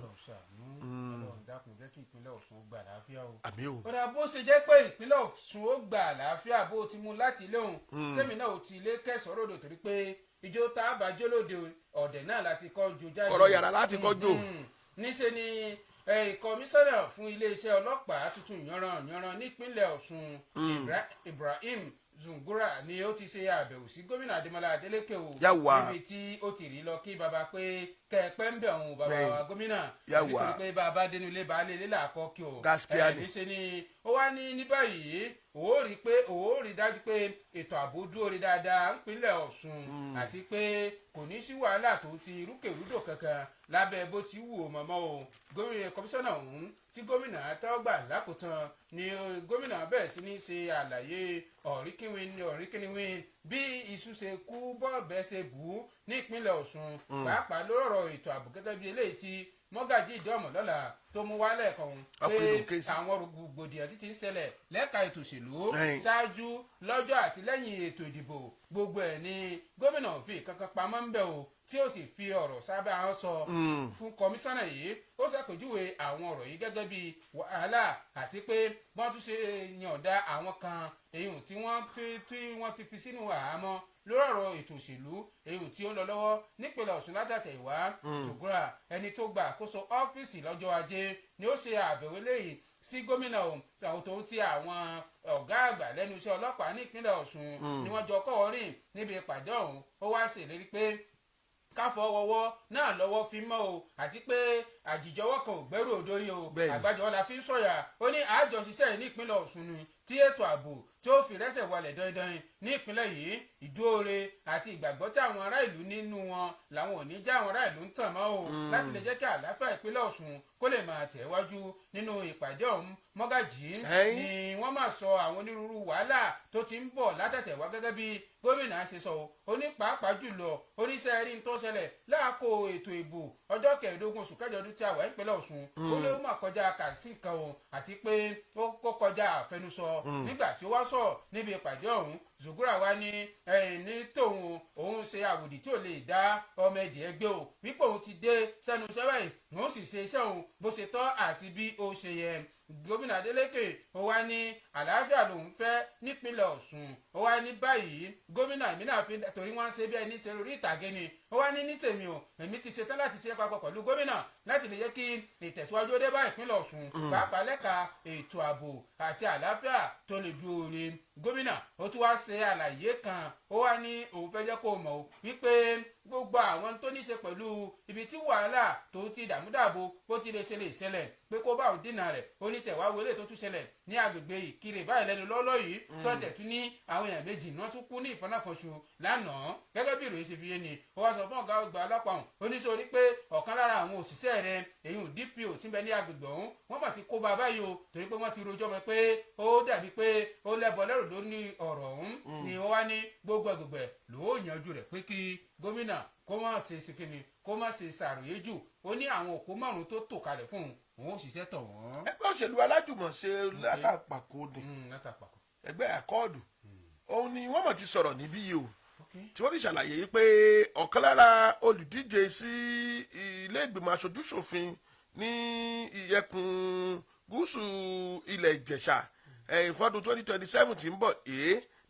dákun jẹ́ kí ìpínlẹ̀ Ọ̀ṣun ó gbà àlàáfíà o. àmín o. kódà bó ṣe jẹ́ pé ìpínlẹ̀ Ọ̀ṣun ó gbà àlàáfíà bó ti mú láti ilé òun tèmi náà ò ti ilé kẹsàn-án ròdò torí pé ijó tá a bá jó lóde ọ̀dẹ̀ náà láti kọ́ jo jáde. ọ̀rọ̀ yàrá láti kọ́ jò. níṣẹ́ ni kọmíṣánná fún iléeṣẹ́ ọlọ́pàá tuntun yanran nípínlẹ̀ Ọ̀ṣun Ibrahim Zungura ni ó ti ṣe àbẹ̀wò sí gómìnà Adémọ́lá Adélékè o níbi tí ó ti rí lọ kí baba pé kẹ̀pẹ́ ń bẹ̀ ọ̀hún bàbá wa gómìnà nítorí pé bàbá dénú ilé baálé ilé làkọ́ kí o níṣẹ́ ni ó wá ní báyìí ó rí dájú pé ètò ààbò dúró rí dáadáa nípínlẹ̀ Ọ̀ṣun àti pé kò ní sí wàhálà tó ti rúkèrúdò kankan lábẹ́ bó ti wù ó mọ́mọ́ o gómìnà kọmíṣánná ọ̀hún tí gómìnà tẹ́wọ́gbà lákòótán ni gómìnà bẹ̀rẹ̀ sí ní ṣe àlàyé ọ̀ríkìnìwín bí iṣu ṣe kú bọ́ọ̀bẹ ṣe bù ú ní ìpínlẹ̀ Ọ̀ṣun pàápàá lórọ̀ ètò ààbò gẹ́gẹ́ bí eléyìí tí mọ́gàjí ìdọ́mọ̀ lọ́la tó mú wálẹ̀ kan pé àwọn rògbòdìyàn ti ń ṣẹlẹ̀ lẹ́ka ètò òṣèlú ṣáájú lọ́jọ́ àti lẹ́yìn ètò ìdìbò gbogbo ẹ̀ ni gómìnà fi kankan pamọ́ ń bẹ̀ o tí ó sì fi ọ̀rọ̀ sábẹ́ ahọ́n sọ fún kọmíṣánná yìí ó ṣàpèjúwe àwọn ọ̀rọ̀ yìí gẹ́gẹ́ bí wàhálà àti pé wọ́n tún ṣe yànda àwọn kan èyí tí wọ́n ti fi sínú àhámọ́ lórí ọ̀rọ̀ ètò òṣèlú èyí tí ó lọ lọ́wọ́ nípínlẹ̀ Ọ̀ṣun látàtẹ̀ ìwá ṣùgbọ́n ẹni tó gba àkóso ọ́fíìsì lọ́jọ́ ajé ni ó ṣe àbẹ̀wò léyìí sí gómìnà àwọn tó ń ti àwọn ọ̀gá àgbà lẹ́nu iṣẹ́ ọlọ́pàá ní ìpínlẹ̀ Ọ̀ṣun ni wọ́n jọ kọ́ rìn níbi ìpàdé ọ̀hún ó wá ṣèlérí pé káfọwọ́wọ́ náà lọ́wọ́ fi mọ́ o àti pé àjìjọwọ́ kan ò gbẹ́rù òdòrí o àgbájọ la fi ń sọ̀yà ó ní àjọṣiṣẹ́ yìí ní ìpínlẹ̀ Ọ̀ṣun ni tí ètò ààbò tí ó fi rẹ́sẹ̀ walẹ̀ dandan ní ìpínlẹ̀ yìí ìdúróore àti ìgbàgbọ́ tí àwọn ará ìlú nínú wọn làwọn ò ní já àwọn ará ìlú ń tàn mọ́ o láti lè jẹ́ kí àlàáfíà ìpínlẹ̀ Ọ̀ṣun kó lè máa tẹ̀wájú nínú ìpàdé ọ̀hún mọ́gàjì ni wọ́n máa sọ àwọn onírúurú wàhálà tó ti ń bọ̀ látẹ̀tẹ̀wá gẹ́gẹ́ bí gómìnà ṣe sọ ó ní pàápàá jùlọ oníṣẹ́ rí tó ṣẹlẹ̀ láàkó ètò ìbò ọjọ́ 15 oṣù kẹjọ ọdún tí a wà ìpínlẹ̀ Ọ̀ṣun ó lé mọ̀ kọjá kàṣí kan o àti pé ó kọjá àfẹnusọ nígbà tí ó wá sọ níbi ìpàdé ọ̀hún Zugura wa ní ní tòun òun ṣe àwòdì tí ò lè dá ọmọ ẹ̀dì ẹgbẹ́ o wípé òun ti dé sẹ́nu iṣẹ́ báyìí òun sì ṣe iṣẹ́ òun bó ṣe tọ́ àti bí ó ṣe yẹ gómìnà Adeleke ó wá ní àlàáfíà lòun fẹ́ nípínlẹ̀ Ọ̀ṣun ó wá ní báyìí gómìnà èmi náà fi torí wọ́n ń ṣe bí ẹni ṣe orí ìtàgé ni ó wá ní tèmi o èmi ti ṣetán láti ṣe papọ̀ pẹ̀lú gómìnà láti lè jẹ́ kí ìtẹ̀síwájú ó dé bá ìpínlẹ̀ Ọ̀ṣun pàápàá lẹ́ka ètò ààbò àti àlàáfíà tó lè ju oore gómìnà ó tún wá ṣe àlàyé kan ó wá ní òun fẹ́ jẹ́ kó mọ̀ o wípé gbogbo àwọn tó ní ṣe pẹ̀lú ibi tí wàhálà tó ti dàmúdàbò bó ti lè ṣẹlẹ̀ pé kó bá òun dínà rẹ̀ ó ní tẹ̀wá wọlé tó tún ṣẹlẹ̀ ní agbègbè Ìkirè báyìí lẹ́nu lọ́lọ́ yìí tó tẹ̀ tún ní àwọn èèyàn méjì náà tún kú ní ìfọ́nàfọ́nṣu lánàá gẹ́gẹ́ bí ìròyìn ṣe fi yé ni ó wá sọ fún ọ̀gá ọgbà ọlọ́pàá ọ̀hún ó ní sórí pé ọ̀kan lára àwọn òṣìṣẹ́ rẹ̀ èyí DPO tí ń bẹ ní agbègbè ọ̀hún wọ́n mà ti kó bá báyìí o torí pé wọ́n ti rojọ́ mọ́ pé ó dàbí pé ó lẹ́bọ lẹ́rù ló ní ọ̀rọ̀ ọ̀hún ni wọ́n wá ní gbogbo agbègbè ló yanjú rẹ̀ pé kí gómìnà kó má ṣe ṣèkínni kó má ṣe ṣàròyé jù ó ní àwọn òkú márùn tó tò kalẹ̀ fún òun òṣìṣẹ́ tọ̀ wọ́n. ẹgbẹ́ òṣèlú alájùmọ̀ṣe látàpàkò ni ẹgbẹ́ àkọọ́dù òun ni wọ́n mọ̀ ti sọ̀rọ̀ níbí yìí o tí wọ́n ti ṣàlàyé pé ọ̀kan lára olùdíje sí ilé ìgbìmọ̀ aṣojú-ṣòfin ní ìyẹkùn gúúsù ilẹ̀ Ìjẹ̀ṣà ìfọdún 2027 tí ń bọ̀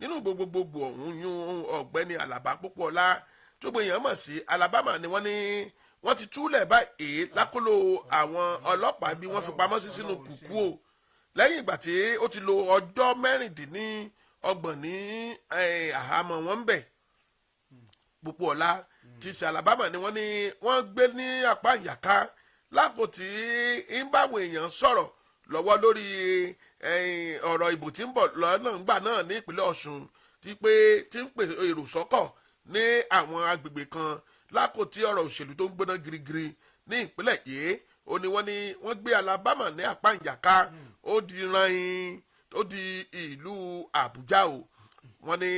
nínú gbogbogbò ọ̀hún yún ọ̀gbẹ́ni Àlàbá Pópóọlá tó gbé èèyàn mọ̀ sí Alabama ni wọ́n ti túlẹ̀ báyìí lákòlò àwọn ọlọ́pàá bí wọ́n fi pamọ́ sí sínú kùkú o lẹ́yìn ìgbà tí ó ti lo ọjọ́ 26 ní àhámọ́ wọn ń bẹ̀. Pópóọlá ti ṣe Alabama ni wọ́n gbé ní apá ìyàká lápò tí ń báwọn èèyàn sọ̀rọ̀ lọ́wọ́ lórí ọ̀rọ̀ ìbò tí ń bọ̀ lọ́nà ńgbà náà ní ìpínlẹ̀ Ọ̀ṣun tí ń pè èrò sọ́kọ̀ ní àwọn agbègbè kan lákòótí ọ̀rọ̀ òṣèlú tó ń gbóná girigiri ní ìpínlẹ̀ yìí ó ní wọ́n gbé Alabama ní apá ìyàká ó di ìlú Àbújá o wọ́n ní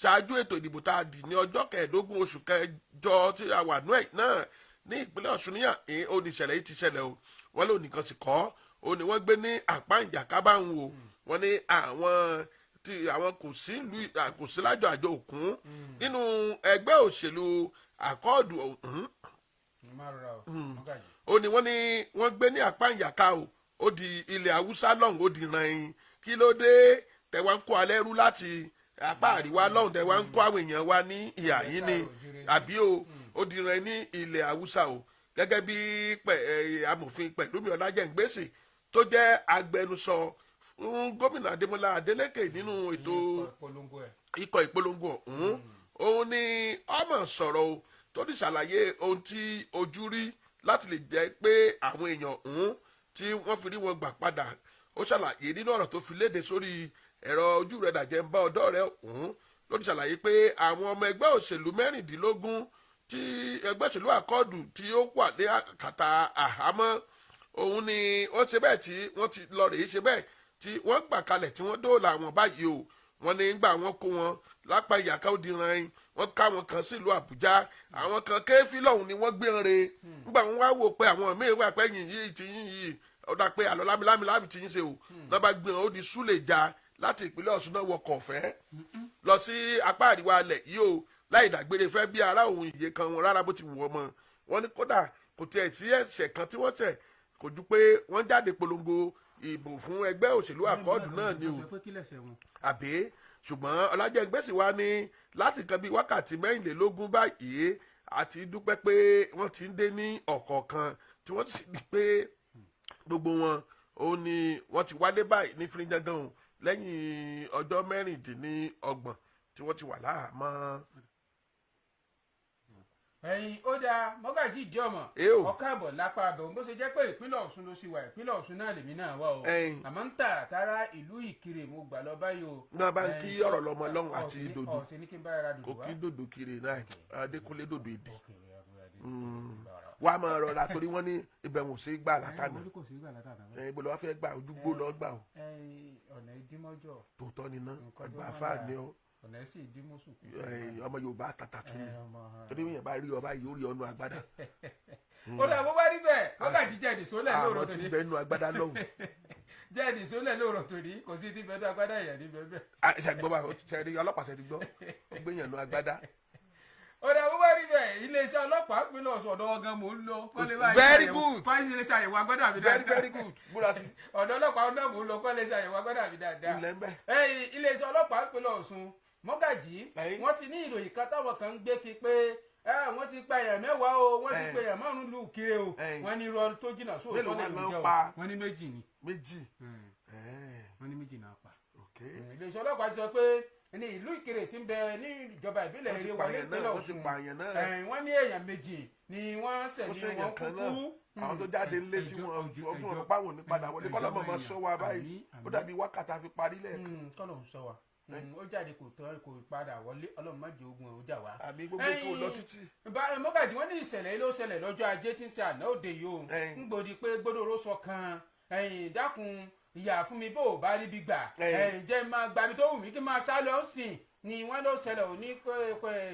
ṣáájú ètò ìdìbò tá a dì ní ọjọ́ 15 oṣù kẹjọ tí a wà nú ẹ̀ náà ní ìpínlẹ̀ Ọ̀ṣun níyà ó ní ìṣẹ̀lẹ̀ yìí ti ṣẹlẹ̀ o wọ́n lóun nìkan sì kọ́ ó ní wọ́n gbé ní apá ìyàká bá ń wò wọ́n ní àwọn kò sí lájọ àjọ òkun nínú ẹgbẹ́ òṣèlú àkọọ́dù ọ̀hún ó ní wọ́n gbé ní apá ìyàká o ó di ilẹ̀ Haúsá lọ́hùn ó di ràn kí ló dé tẹ̀wá ń kó alẹ́ rú láti apá àríwá lọ́hùn tẹ̀wá ń kó àwọn èèyàn wa ní ìhà yìí ni àbí ó di ràn ní ilẹ̀ Haúsá o gẹ́gẹ́ bí amòfin Pẹ̀lúmi Ọlájẹ́ngbèsì tó jẹ́ agbẹnusọ fún gómìnà Adémọ́lá Adélékè nínú ètò ikọ̀ ìpolongo ọ̀hún òun ni ọmọ sọ̀rọ̀ o tó ti ṣàlàyé ohun tí ojú rí láti lè jẹ́ pé àwọn èèyàn tí wọ́n fi rí wọn gbà padà. Ó ṣàlàyé nínú ọ̀rọ̀ tó fi léde sórí ẹ̀rọ ojú rẹ̀ dàjẹ́ ń bá ọ̀dọ́ rẹ̀ ló ti ṣàlàyé pé àwọn ọmọ ẹgbẹ́ òṣèlú 16 tí ẹgbẹ́ òṣèlú àkọọ̀dù tí ó wà ní àkàtà àhámọ́ òun ni wọ́n ṣe bẹ́ẹ̀ tí wọ́n ti lọ rèé ṣe bẹ́ẹ̀ tí wọ́n gbà kalẹ̀ tí wọ́n dóòlà wọn báyìí o. Wọ́n ní gbà wọ́n kó wọn lápá ìyàká òdìran wọ́n ká wọn kan sílùú Àbújá àwọn kan kéfì lọ́hùn ni wọ́n gbé ń re nígbà wọn wá wò pé àwọn míì wà pé yìnyín ti yín yìí ọ̀dà pé àlọ́ lámìlámì ti yín ṣe o náà bá gbé wọn ó di Súlèjà láti ìpínlẹ̀ Ọ̀ṣun náà wọkọ̀ ọ̀fẹ́ lọ sí apá àríwá alẹ̀ yìí o láì dàgbére fẹ́ bí ará òun ìyè kan wọn rárá bó ti wù wọ́n mọ́. Wọ́n ní kódà kò tiẹ̀ sí ẹ̀ṣẹ̀ kan tí wọ́n ṣẹ̀ kò ju pé wọ́n jáde polongo ìbò fún ẹgbẹ́ òṣèlú àkọọ̀dù náà ni o àbí ṣùgbọ́n Ọlájẹ́ngbèsì wa ní láti kan bíi wákàtí 24 báyìí àti dúpẹ́ pé wọ́n ti ń dé ní ọ̀kọ̀ọ̀kan tí wọ́n sì di pé gbogbo wọn ó ní wọ́n ti wálé báyìí ní fíríjàngàn lẹ́yìn ọjọ́ 26 tí wọ́n ti wà láhàámọ́. Ó dáa Mọ́gàjí Ìdíọ̀mọ̀ ọ̀káàbọ̀ lápá abẹ̀wò bó ṣe jẹ́ pé ìpínlẹ̀ Ọ̀ṣun ló sì wà ìpínlẹ̀ Ọ̀ṣun náà lèmi náà wà o àmọ́ ń tààràtàrà ìlú Ìkirè mo gbà lọ báyìí o. náà bá ń kí ọ̀rọ̀ lọ́mọ lọ́hùn àti dòdò ọ̀sẹ̀ ní kí n bá ara dòdò wá kò kí dòdò Kire náà Adékúnlé dòdò èdè wà á máa rọra torí wọ́n ní ìbẹ̀wò sí gbà látàná ibo lọ́wọ́ fẹ́ gbà ojúgbó lọ́ọ́ gbà o. ọ̀nà ìdímọ́jọ́ tòótọ́ ni ná àgbà fáà ni ọ́ ọ̀nà ẹ̀sìn ìdímọ̀sùn. ọmọ Yorùbá tata tún ni torí wíyẹn bá rí ọba yìí ó rí ọnu agbádá. ó dà bó bá rí bẹ́ẹ̀ Mọ́gàjí jẹ́ẹ̀dì sólẹ̀ lóòrọ̀ tòní. àwọn ti bẹ́ẹ̀ nu agbádá lọ́hùn. jẹ́ẹ̀dì sólẹ̀ lóòrọ̀ tòní kò sí ti bẹ́ẹ̀ nu agbádá ìyá ní bẹ́ẹ̀ bẹ́ẹ̀. ṣàgbọ́ bá ṣẹ́ni ọlọ́pàá ṣe ti gbọ́ ó gbé yẹn nu agbádá. ó dà bó bá rí bẹ́ẹ̀ iléeṣẹ́ ọlọ́pàá pinnu Ọ̀ṣun ọ̀dọ́ ọ̀gán mò ń lọ. very good kọ́lé iléeṣẹ́ àyẹ̀wò agbádá mi dáadáa. very good múra sí. ọ̀dọ́ ọlọ́pàá náà mò ń lọ kọ́lé iléeṣẹ́ àyẹ̀wò agbádá mi dáadáa. iléeṣẹ́ ọlọ́pàá pinnu Ọ̀ṣun Mọ́gàjí wọ́n ti ní ìròyìn kan táwọn kan ń gbé kí pé wọ́n ti pa èèyàn 10 o wọ́n ti pa èèyàn 5 lù Ìkirè o wọ́n ní irọ́ tó jìnnà sóòtọ́ lè lù jẹ́ o wọ́n ní méjì ni wọ́n ní méjì náà pa. iléeṣẹ́ ọlọ́pàá ti sọ pé ní ìlú Ìkirè tí ń bẹ ní ìjọba ìbílẹ̀ Èrè wọlé ìpínlẹ̀ Ọ̀ṣun wọ́n ní èèyàn 2 ni wọ́n sẹ̀mí wọn kúkú. àwọn tó jáde nílé tí wọn ọdún ọ̀pá wọn ní padà wọlé kọ́lọ́mọ̀ máa sọ wa báyìí ó dàbí wákàtí àfi parí lẹ́ẹ̀kan. kọ́lọ̀ ń sọ wa ó jáde kò tán kò padà wọlé Ọlọ́run má jẹ́ ogun ẹ̀ ó jà wá. àmì gbogbo tó lọ títí. Mọ́gàjí wọ́n ní ìṣẹ̀lẹ̀ ló ṣẹlẹ̀ lọ́jọ́ Ajé tí ń ṣe àná òde yìí o ń gbòdì pé gbódòrò sọ kan dákun ìyá fún mi bó o bá rí bí gbà jẹ́ máa gbà mí tó wù mí kí n máa sá lọ sìn ni wọ́n ló ṣẹlẹ̀ ò ní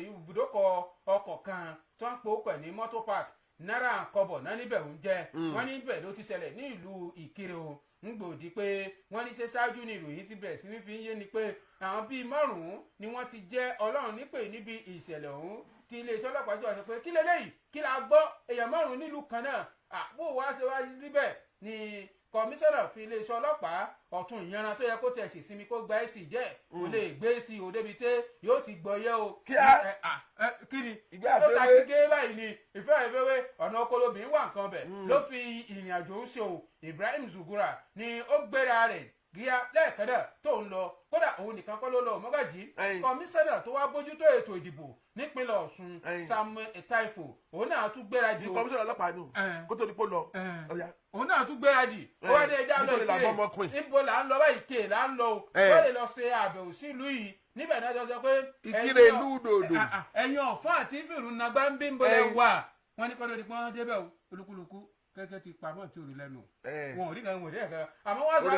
ibùdókọ̀ ọkọ̀ kan tó ń pò pẹ̀ ní motor park náírà kọ́bọ̀ náà níbẹ̀ ń jẹ́ wọ́n níbẹ̀ ló ti ṣẹlẹ̀ ní ìlú Ìkirè o ń gbòdì pé wọ́n ní ṣe ṣáájú ní ìròyìn ti bẹ̀rẹ̀ sí ní fi ń yé ni pé àwọn bíi 5 ni wọ́n ti jẹ́ Ọlọ́run nípè níbi ìṣẹ̀lẹ̀ ọ̀hún tí iléeṣẹ́ ọlọ́pàá sì wá sọ pé kí lélẹ́yìí kí la gbọ́ èèyàn 5 nílùú kan náà bó wá ṣe wá rí bẹ́ẹ̀ ni kọmíṣánná fi iléeṣẹ́ ọlọ́pàá ọ̀tún ìyanran tó yẹ kó tẹ̀sí sinmi kó gba èsì jẹ́ kó lè gbé sí o débi tẹ́ yóò ti gbọ́ yẹ o. kí ni ó ta sí gé báyìí ni ìfẹ́ ìfẹ́wé ọ̀nà ọkọlóbìnrin wà nǹkan bẹ̀ ló fi ìrìn àjò ń ṣe o Ibrahim Zugura ni ó gbéra rẹ̀ gíga lẹ́ẹ̀kẹ́dà tó ń lọ kódà òun nìkan kọ́ ló lọ Mọ́gàjí kọmíṣánná tó wá bójútó ètò ìdìbò nípínlẹ̀ Ọ̀ṣun Samuel Etaifo òun náà tún gbéradì o. kọmíṣánná ọlọ́pàá ni kó tó ní kó lọ. òun náà tún gbéradì ó wá dé ẹja lọ Ìkirè níbo là ń lọ báyìí Ìkirè là ń lọ o ó lè lọ ṣe àbẹ̀wò sílùú yìí níbẹ̀ náà jọ sọ pé Ìkirè ìlú dòdò ẹ̀yin ọ̀fọ́n àti fìrù nàgbà ń bí ń bọ̀lẹ̀ wà wọ́n ní kọ́dọ̀ dípọ́n débẹ̀ o olúkúlùkù kẹ́kẹ́ ti pamọ́ tí ò rí lẹ́nu wọn ò rí kan wọn ò rí ẹ̀kan àmọ́ wọ́n sọ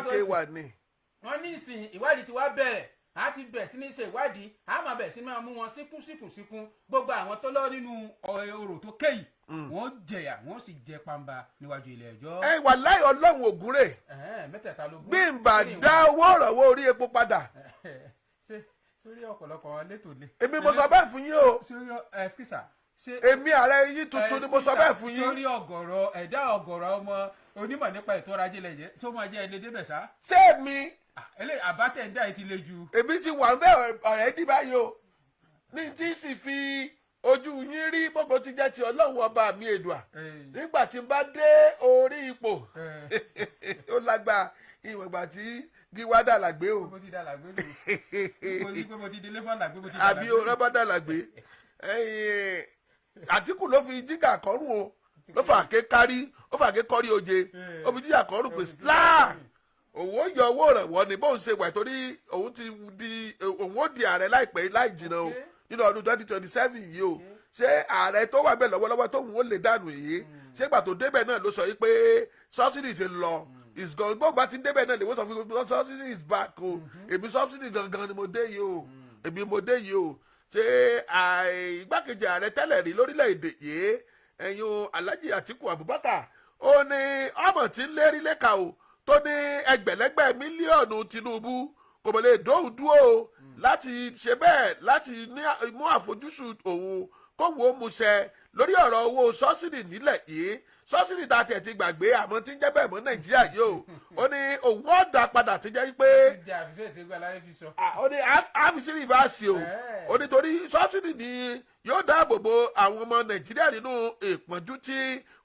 wọ́n ní ìsìn ìwádìí ti wá bẹ̀rẹ̀ a ti bẹ̀ sí ní ṣe ìwádìí a máa bẹ̀ sí máa mú wọn síkún gbogbo àwọn tó lọ nínú ọ̀rọ̀ tó kéyìí wọ́n jẹ̀yà wọ́n sì jẹ pàmbá níwájú ilé ẹjọ́. wà láì Ọlọ́run Ògúnrè mẹ́tẹ̀ẹ̀ta ló bí n bá dá owó ọ̀rọ̀wọ́ orí epo padà. sórí ọ̀pọ̀lọpọ̀ wọn létò lé. èmi mo sọ bẹ́ẹ̀ fún yín o. sórí ẹ̀skísà. èmi ààrẹ yìí tuntun ni mo sọ bẹ́ẹ̀ fún yín. sórí ọ̀gọ̀rọ̀ ọmọ onímọ̀ nípa ètò ọrọ̀ ajé lẹ́yìn tó máa jẹ́ ẹni débẹ̀ sá. ṣé mi. àbátẹ̀ndá yìí ti le jù. èmi ti wà ń bẹ́ẹ̀ ọ̀rẹ́ dí báyìí o ní tí sì fi ojú yín rí gbogbo ti jẹ́ ti Ọlọ́run ọba mi Èdùà nígbà tí n bá dé orí ipò ó lágbá ìwọ̀gbà tí Gíwá dàlàgbé o. mo ti dàlàgbé lò mo ti di lẹ́fọ̀n làgbé mo ti dàlàgbé. àbí o rọ́bà dàlàgbé Àtíkù ló fi jígà kọrùn o ló fà ké kárí ó fà ké kọrí oje ó fi jígà kọrùn pé láà òun ó yọ owó ìrànwọ́ ní bóun ṣe wà torí òun ó di ààrẹ láìpẹ́ láì jìnnà o nínú ọdún 2027 yìí o ṣé ààrẹ tó wà bẹ́ẹ̀ lọ́wọ́lọ́wọ́ tóun ó lè dànù yìí ṣé gbà tó débẹ̀ náà ló sọ yìí pé subsidy ti lọ is gone bó bá ti débẹ̀ náà lè wọ́n sọ fún mi subsidy is back o èmi subsidy gangan ni mo dé yìí o èmi mo dé yìí o ṣé igbákejì ààrẹ tẹ́lẹ̀ rí lórílẹ̀‐èdè yìí ẹ̀yìn Alhaji Atiku Abubakar ó ní ọmọ tí ń lérí lẹ́ka o tó ní ẹgbẹ̀lẹ́gbẹ̀ mílíọ̀nù Tinubu kò mọ̀ lè dóhùn dúró láti ṣe bẹ́ẹ̀ láti mú àfojúsùn òun kó wo musẹ lórí ọ̀rọ̀ owó sọ́sìdì nílẹ̀ yìí sọ́sìdì tá a tẹ̀ ti gbàgbé àmọ́ tí ń jẹ́ bẹ́ẹ̀ mọ́ Nàìjíríà yìí o ó ní òun ọ̀dà padà ti jẹ́ pé ó ní àfisí rìvásì o ó ní torí sọ́sìdì ni yóò dáàbò bo àwọn ọmọ Nàìjíríà nínú ìpọ́njú tí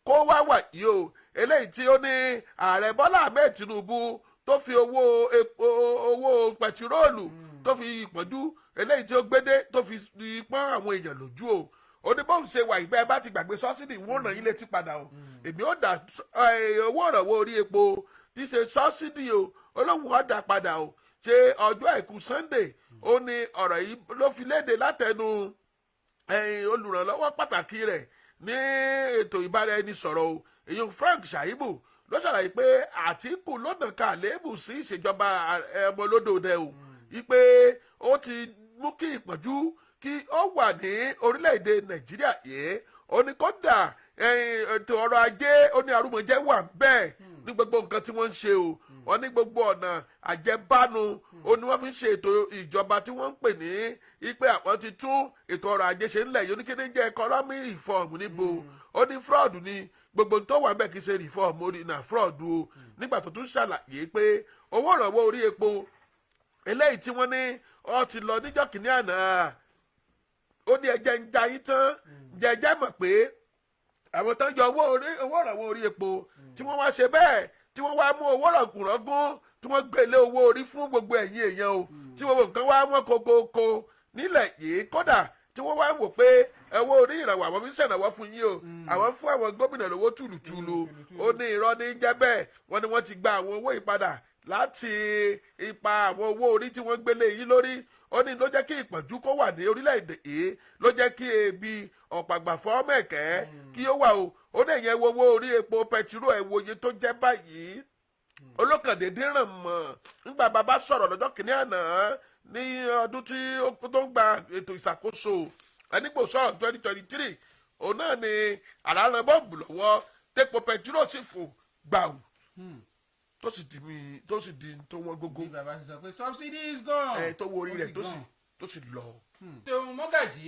kó wá wà yìí o eléyìí tí ó ní ààrẹ Bọ́lá Ahmed Tinubu tó fi owó pẹtiróòlù tó fi ìpọ́njú eléyìí tí ó gbédé tó fi pọ́n àwọn èèyàn lójú o ó ní bóun ṣe wà ìgbẹ́ bá ti gbàgbé sọ́sìdì wọ́n ràn yín létí padà o èmi ó dà owó ìrànwọ́ orí epo tí ṣe sọ́sìdì o olóhùn ọ̀dà padà o ṣe ọjọ́ àìkú Sunday ó ní ọ̀rọ̀ yìí ló fi léde látẹnu olùrànlọ́wọ́ pàtàkì rẹ̀ ní ètò ìbáraẹnisọ̀rọ̀ o èyí Frank Shaibu ló ṣàlàyé pé Àtíkù lọ́nà ká àléébù sí ìṣèjọba ọmọ olódòdẹ o wípé ó ti mú kí ìpọ́njú kí ó wà ní orílẹ̀-èdè Nàìjíríà yìí ó ní kódà ètò ọrọ̀ ajé ó ní arúmọjẹ wà bẹ́ẹ̀ ní gbogbo nǹkan tí wọ́n ń ṣe o wọ́n ní gbogbo ọ̀nà àjẹbánu ó ní wọ́n fi ń ṣe ètò ìjọba tí wọ́n ń pè ní ipe àwọn ti tún ètò ọrọ̀ ajé ṣe ńlẹ̀ yìí oníkéde jẹ́ economic reform níbo ó ní fraud ni gbogbo tó wà bẹ́ẹ̀ kì í ṣe reform orí na fraud o nígbà tó tún ṣàlàyé pé owó ìrànwọ́ orí epo eléyìí tí wọ́n ní ó ti lọ níjọ́ kìíní àná ó ní ẹjẹ́ ń ja yín tán jẹ́jẹ́ mọ̀ pé àwọn tó ń yọ owó ìrànwọ́ orí epo tí wọ́n wá ṣe bẹ́ẹ̀ tí wọ́n wá mú owó rọ̀gùnrọ̀gùn tí wọ́n gbélé owó orí fún gbogbo ẹ̀yin èèyàn o tí gbogbo nǹkan wá wọ́n kókókó nílẹ̀ yìí kódà tí wọ́n wá wò pé owó orí ìrànwọ́ àwọn fi ń ṣèrànwọ́ fún yín o àwọn fún àwọn gómìnà lówó tùlùtùlù ó ní irọ́ ní jẹ́ bẹ́ẹ̀ wọ́n ní wọ́n ti gba àwọn owó ìpadà láti ipa àwọn owó orí tí wọ́n gbélé yín lórí ó ní ló jẹ́ kí ìpọ́njú kó wà ní orílẹ̀-èdè yìí ló jẹ́ kí ebi ọ̀pàgbàfọ́ mẹ̀kẹ́ kí ó wà o ó ní ìyẹn owó orí epo pẹtiró ẹ̀wòye tó jẹ́ báyìí olókàndéédé ràn mọ́ nígbà bàbá sọ̀rọ̀ lọ́jọ́ kìíní àná ní ọdún tí ó tó ń gba ètò ìṣàkóso ẹnigbò sọ̀rọ̀ 2023 òun náà ni àràràn bọ́ọ̀bù lọ́wọ́ tẹ́pọ̀ pẹtiró sì fò gbàù tó sì di tó wọ́n gógó. bí bàbá ṣe sọ pé subsidy is gone. tó wo orí rẹ̀ tó sì lọ. ṣeun mọ́gàjì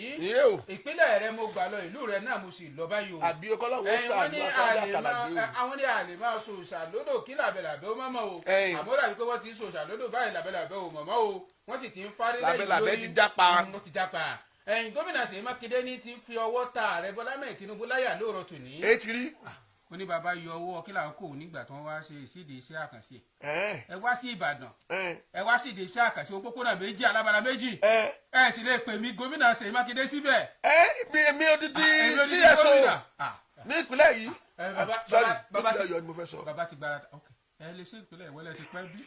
ìpínlẹ̀ rẹ mo gbà lọ ìlú rẹ náà mo sì lọ báyìí o. àbí ọkọlọ́wọ́ sàánú àtọ́jà kàlàdé o. àwọn ní àlè máa so ṣàlódò kí làbẹ̀làbẹ̀ ó mọ̀mọ́ o. àmọ́ dàbí pé wọ́n ti ń so ṣàlódò báyìí làbẹ̀làbẹ̀ ò mọ̀mọ́ o. wọ́n sì ti ń fárí lẹ́yìn lórí. làbẹ̀làbẹ̀ ti jápa. ó ti jápa. gómìnà Ṣèyí Mákindé ní ti fi ọwọ́ ta ààrẹ Bọ́lá Ahmed Tinubu láyà lóòrọ̀ tòní. èyí ti rí. ó ní bàbá yọ owó kí làwọn kò nígbà tí wọ́n wá ṣe ìṣídìí iṣẹ́ àkànṣe. ẹ wá sí Ìbàdàn ẹ wá sí ìdí iṣẹ́ àkànṣe òpópónà méjì alábàlá méjì ẹ sì lè pè mí gómìnà Ṣèyí Mákindé síbẹ̀. mi ò dídí CSO ní ìpínlẹ̀ yìí. bàbá ti yọ ni mo fẹ́ sọ. bàbá ti gbára ẹ lè ṣe ìpínlẹ̀ ìwọlẹ̀ ti pẹ́ bí.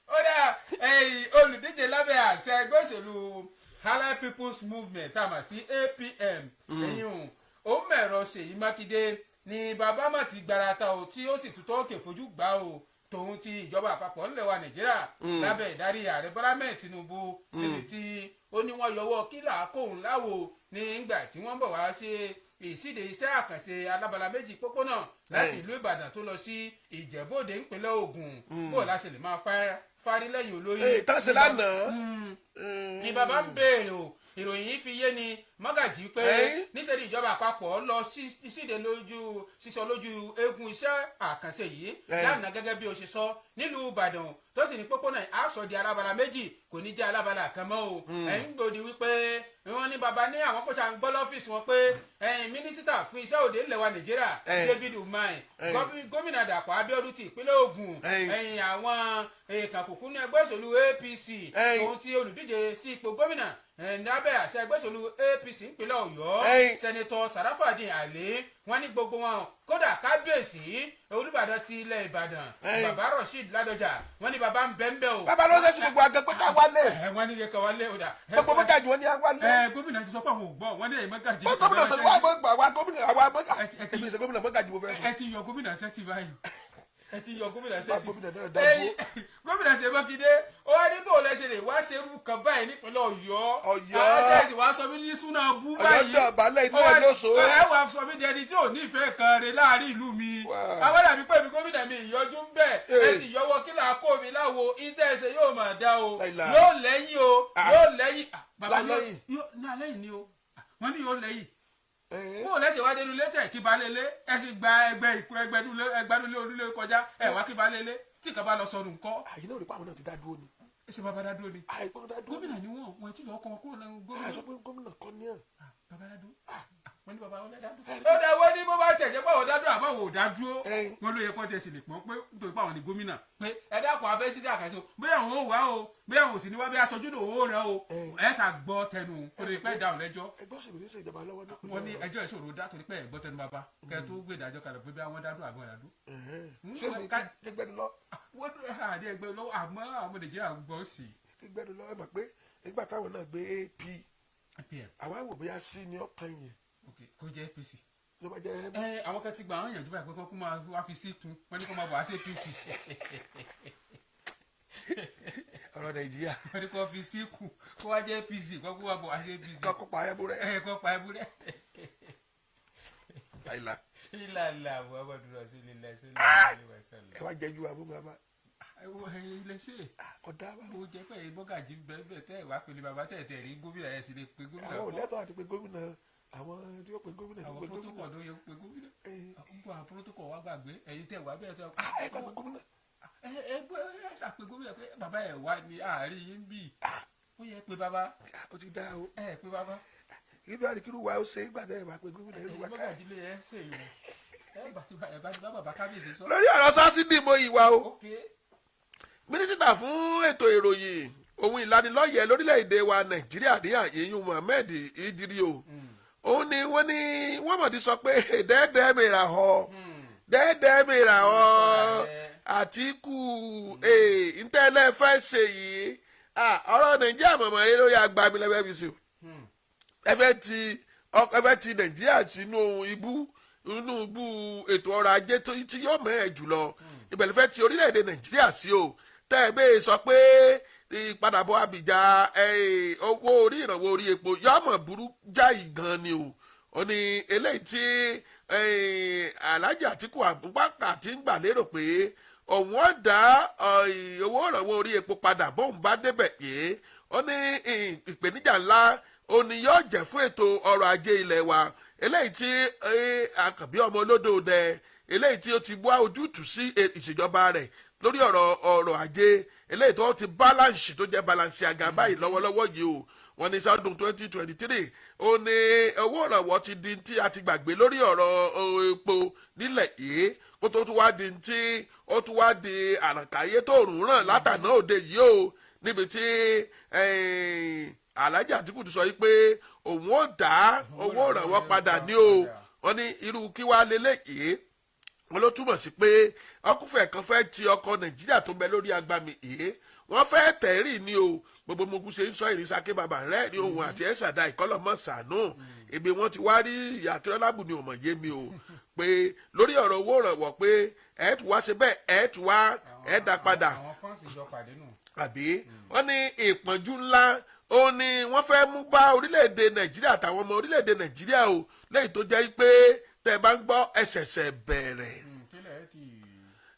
ó dà olùdíje lábẹ́ àṣẹ ẹgbẹ́ òṣèlú Allied People's Movement tá a mọ̀ sí APM ẹ̀yìn ó mẹ̀rọ Ṣèyí Mákindé ni bàbá mà ti gbarata o tí ó sì tutọ́ òkè fojú gbà o tòun ti ìjọba àpapọ̀ ńlẹ̀ wa Nàìjíríà lábẹ́ ìdarí ààrẹ Bọ́lá Ahmed Tinubu níbi tí ó ní wọ́n yọwọ́ kílà kóhùn láwo nígbà tí wọ́n bọ̀ wá ṣe ìṣíde iṣẹ́ àkànṣe alábala méjì pópónà láti ìlú Ìbàdàn tó lọ sí Ìjẹ̀bú-Òde ńpínlẹ̀ Ògùn bó láṣẹ lè máa fárí lẹ́yìn olóyè. tánṣe lánàá. ni bàbá ń béèrè o ìròyìn yìí fi yé ni mọ́gàjì pé níṣẹ́ ni ìjọba àpapọ̀ lọ síde sísọ lójú eégún iṣẹ́ àkànṣe yìí lánàá gẹ́gẹ́ bí o ṣe sọ nílùú Ìbàdàn tó sì ní pópónà àṣọ di alábala méjì kò ní jẹ́ alábala kan mọ́ o ẹ̀yìn gbòdì wípé wọ́n ní baba ní àwọn kò ṣàn gbọ́ lọ́fíìsì wọn pé mínísítà fún iṣẹ́ òde ilẹ̀ wa Nàìjíríà David Umahi gómìnà Dàpọ̀ Abíọ́dún ti ìpínlẹ̀ Ògùn àwọn èèkàn kùkú ní ẹgbẹ́ òṣèlú APC ohun tí olùdíje sí ipò gómìnà lábẹ́ àṣẹ ẹgbẹ́ òṣèlú APC ìpínlẹ̀ Ọ̀yọ́ sẹ́nitọ́ Sàràfàdín Àlí wọ́n ní gbogbo wọn kódà kábíyèsí Olúbàdàn ti ilẹ̀ Ìbàdàn bàbá Rasheed Ládọjà wọ́n ní bàbá ń bẹ́ńbẹ́ o. bàbá ló ń sẹ́sì gbogbo àgbẹ̀ pé ká wálé. wọ́n ní iye kan wálé o dà. gbogbo mọ́gàjì wọn ni a wálé. gómìnà ti sọ pé àwọn ò gbọ́ wọ́n ní èyí mọ́gàjì. gómìnà sọ wá gómìnà mọ́gàjì mo fẹ́ sọ. ẹ ti yọ gómìnà sẹ́tì báyìí ẹ ti yọ gómìnà sẹ́tì. gómìnà ṣe Mákindé ó wá ní bò lẹ́sẹ̀ lè wá ṣerú kan báyìí nípínlẹ̀ Ọ̀yọ́. Ọ̀yọ́ wàá sọ mí ní súná bú báyìí. Ọ̀yọ́ dọ̀bálẹ̀ inú ẹ̀ ló so. ẹ wàá sọ mí di ẹni tí ò ní ìfẹ́ kan re láàrin ìlú mi. àwọn dàbí pé mi gómìnà mi ìyọjú ń bẹ̀ ẹ sì yọwọ́ kí là á kó mi láwo ìtẹ̀sẹ̀ yóò máa dá o yóò lẹ́yìn o yóò lẹ́yìn. bàbá yóò ní alẹ́ ni o wọ́n ní yóò lẹ́yìn. mo lẹ́sẹ̀ wá dénú létẹ̀ kí balẹ̀lé ẹ sì gba ẹgbẹ́dúlé onílé kọjá ẹ wá kí balẹ̀lé tí kò bá lọ sọnù ńkọ́. àyìn náà rí pàwọn náà ti dá dúró ni. ẹ ṣe bàbá dá dúró ni. àìpọ́n dá dúró. gómìnà ni wọ́n ti lọ́ọ́ kọ́ wọn kúrò lẹ́nu gómìnà. àìsọ pé gómìnà kọ́ ní ẹ̀. bàbá dá dúró wọ́n ní bàbá wọn dá dúró. ó dá wọ́n ní bó bá tẹ̀jẹ́ pé àwọn dá dúró àbáwò ò dá dúró. wọ́n ló yẹ kó tẹ̀ sí lè pọ́n pé nítorí pé àwọn ni gómìnà pé ẹ dákun afẹ́ ṣíṣe àkàṣe bóyá àwọn ò wá o bóyá àwọn ò sì ní wá bí aṣojú lò ó rẹ o ẹ ṣà gbọ́ tẹnu kó lè pẹ́ ìdáhùn lẹ́jọ́. ẹgbẹ́ òṣèlú ní ìṣèjọba lọ́wọ́ náà. wọ́n ní ẹjọ́ ìṣòro dá torí pé ẹ gbọ́ tẹnu bàbá kẹ́ tó gbé ìdájọ́ kalẹ̀ pé bí àwọn dá dúró àbí wọn dá dúró. ṣé mi gbẹdú lọ. wọ́n dún àdé ẹgbẹ́ lọ́wọ́ àmọ́ àwọn Nàìjíríà gbọ́ sí i. gbẹdú lọ ẹ mọ̀ pé nígbà táwọn náà gbé AP àwọn àwò bóyá sí ni ọkàn yẹn. kó jẹ́ APC. ló bá jẹ́ àwọn kan ti gbà wọ́n yànjú báyìí pé kó máa wá fi sí kun wọ́n ní kó máa bọ̀ wá sí APC. ọ̀rọ̀ Nàìjíríà. wọ́n ní kó fi sí kun kó wá jẹ́ APC kó máa bọ̀ wá sí APC. kó pa ẹbú rẹ. kó pa ẹbú rẹ. ìlà Muhammadu Rasulillah ẹ wá jẹ́ ju àbúrò bàbá. ilé ṣe ọ̀dà bá. ó jẹ́ pé bọ́gàjì bẹ́ẹ̀ tẹ́ ẹ̀ wá pẹ̀lú bàbá tẹ̀ tẹ̀ rí gómìnà ẹ̀ sì lè pe gómìnà. àwọn ò lẹ́tọ̀ọ́ àti pe gómìnà àwọn tí ó pe gómìnà. àwọn protocol ló yẹ pe gómìnà. gbogbo àwọn protocol wa gbàgbé ẹ̀yin tẹ̀ wá bẹ́ẹ̀ tẹ̀. ẹ gbàgbé gómìnà. ẹ ṣàpè gómìnà pé bàbá ẹ̀ wá ní àárín yín bì ó yẹ pé bàbá. ó ti dá o. ẹ pé bàbá. ibi àdìkírù wa ó ṣe é gbàdá ẹ̀ wá pe gómìnà. bọ́gàjì lè ẹ ṣe ìwọ̀n ẹ bá ti bá bàbá kábíyèsí sọ. lórí ọ̀rọ̀ sásídì mo ìwà o. mínísítà fún ètò ìròyìn ohun ìlanilọ́yẹ̀ lórílẹ̀‐èdè wa Nàìjíríà ní àyèyún Mohammed Idiri o òun ni wọ́n mọ̀ ti sọ pé dẹ́ẹ̀dẹ́ mìíràn họ Àtíkù ntẹ́lẹ̀ fẹ́ ṣe yìí ọ̀rọ̀ Nàìjíríà mọ̀mọ́ rẹ lórí agbami lẹ́fẹ̀ẹ́ fi ṣe ẹ fẹ́ ti Nàìjíríà sínú ibú ètò ọrọ̀ ajé tí yóò mẹ́ẹ̀ jùlọ ìbẹ̀lẹ̀ fẹ́ ti orílẹ̀‐èdè Nàìjíríà sí o tẹ́ ẹ bẹ́ẹ̀ sọ pé ìpadàbọ̀ Àbíjà owó orí ìrànwọ́ orí epo yọmọ burú jáì gan ni o ó ní eléyìí tí Alhaji Atiku Abubakar ti ń gbà lérò pé òun ó dá owó ìrànwọ́ orí epo padà bóun bá débẹ̀ pé ó ní ìpèníjà ńlá ó ní yóò jẹ́ fún ètò ọrọ̀ ajé ilẹ̀ wa eléyìí tí Àkànbí ọmọ olódò dẹ eléyìí tí ó ti wá ojútùú sí ìṣèjọba rẹ̀ lórí ọ̀rọ̀ ajé eléyìí tó ti balance tó jẹ́ balance àga báyìí lọ́wọ́lọ́wọ́ yìí o wọ́n ní sọ́dún 2023 ó ní owó ìrànwọ́ ti di tí a ti gbàgbé lórí ọ̀rọ̀ epo nílẹ̀ yìí kó tó tún wá di tí ó tún wá di àràkáyé tó rùn ràn látàná òde yìí o níbi tí Alhaji Atiku ti sọ yìí pé òun ó dá owó ìrànwọ́ padà ní o wọ́n ní irú kí wàá lélẹ́yìí wọ́n ló túmọ̀ sí pé ọkùnfẹ̀ kan fẹ́ ti ọkọ̀ Nàìjíríà tó ń bẹ lórí agbami yìí wọ́n fẹ́ tẹ̀rì ní o gbogbo mogun ṣe ń sọ ìrìnsàké bàbá rẹ̀ ní ohun àti ẹ̀ṣàdá ìkọlọ́mọ̀ sànú ibi wọ́n ti wá rí ìyá akérọ́lábù ní òmò yé mi o pé lórí ọ̀rọ̀ owó ìrànwọ́ pé ẹ̀ tún wá ṣe bẹ́ẹ̀ ẹ̀ tún wá ẹ̀ dá padà àbí wọ́n ní ìpọ́njú ńlá ó ní wọ́n fẹ́ mú bá orílẹ̀-èdè Nàìjíríà àtàwọn ọmọ orílẹ̀-èdè Nàìjíríà o lẹ́yìn tó jẹ́ pé tẹ́ bá ń gbọ́ ẹ̀ṣẹ̀ṣẹ̀ bẹ̀rẹ̀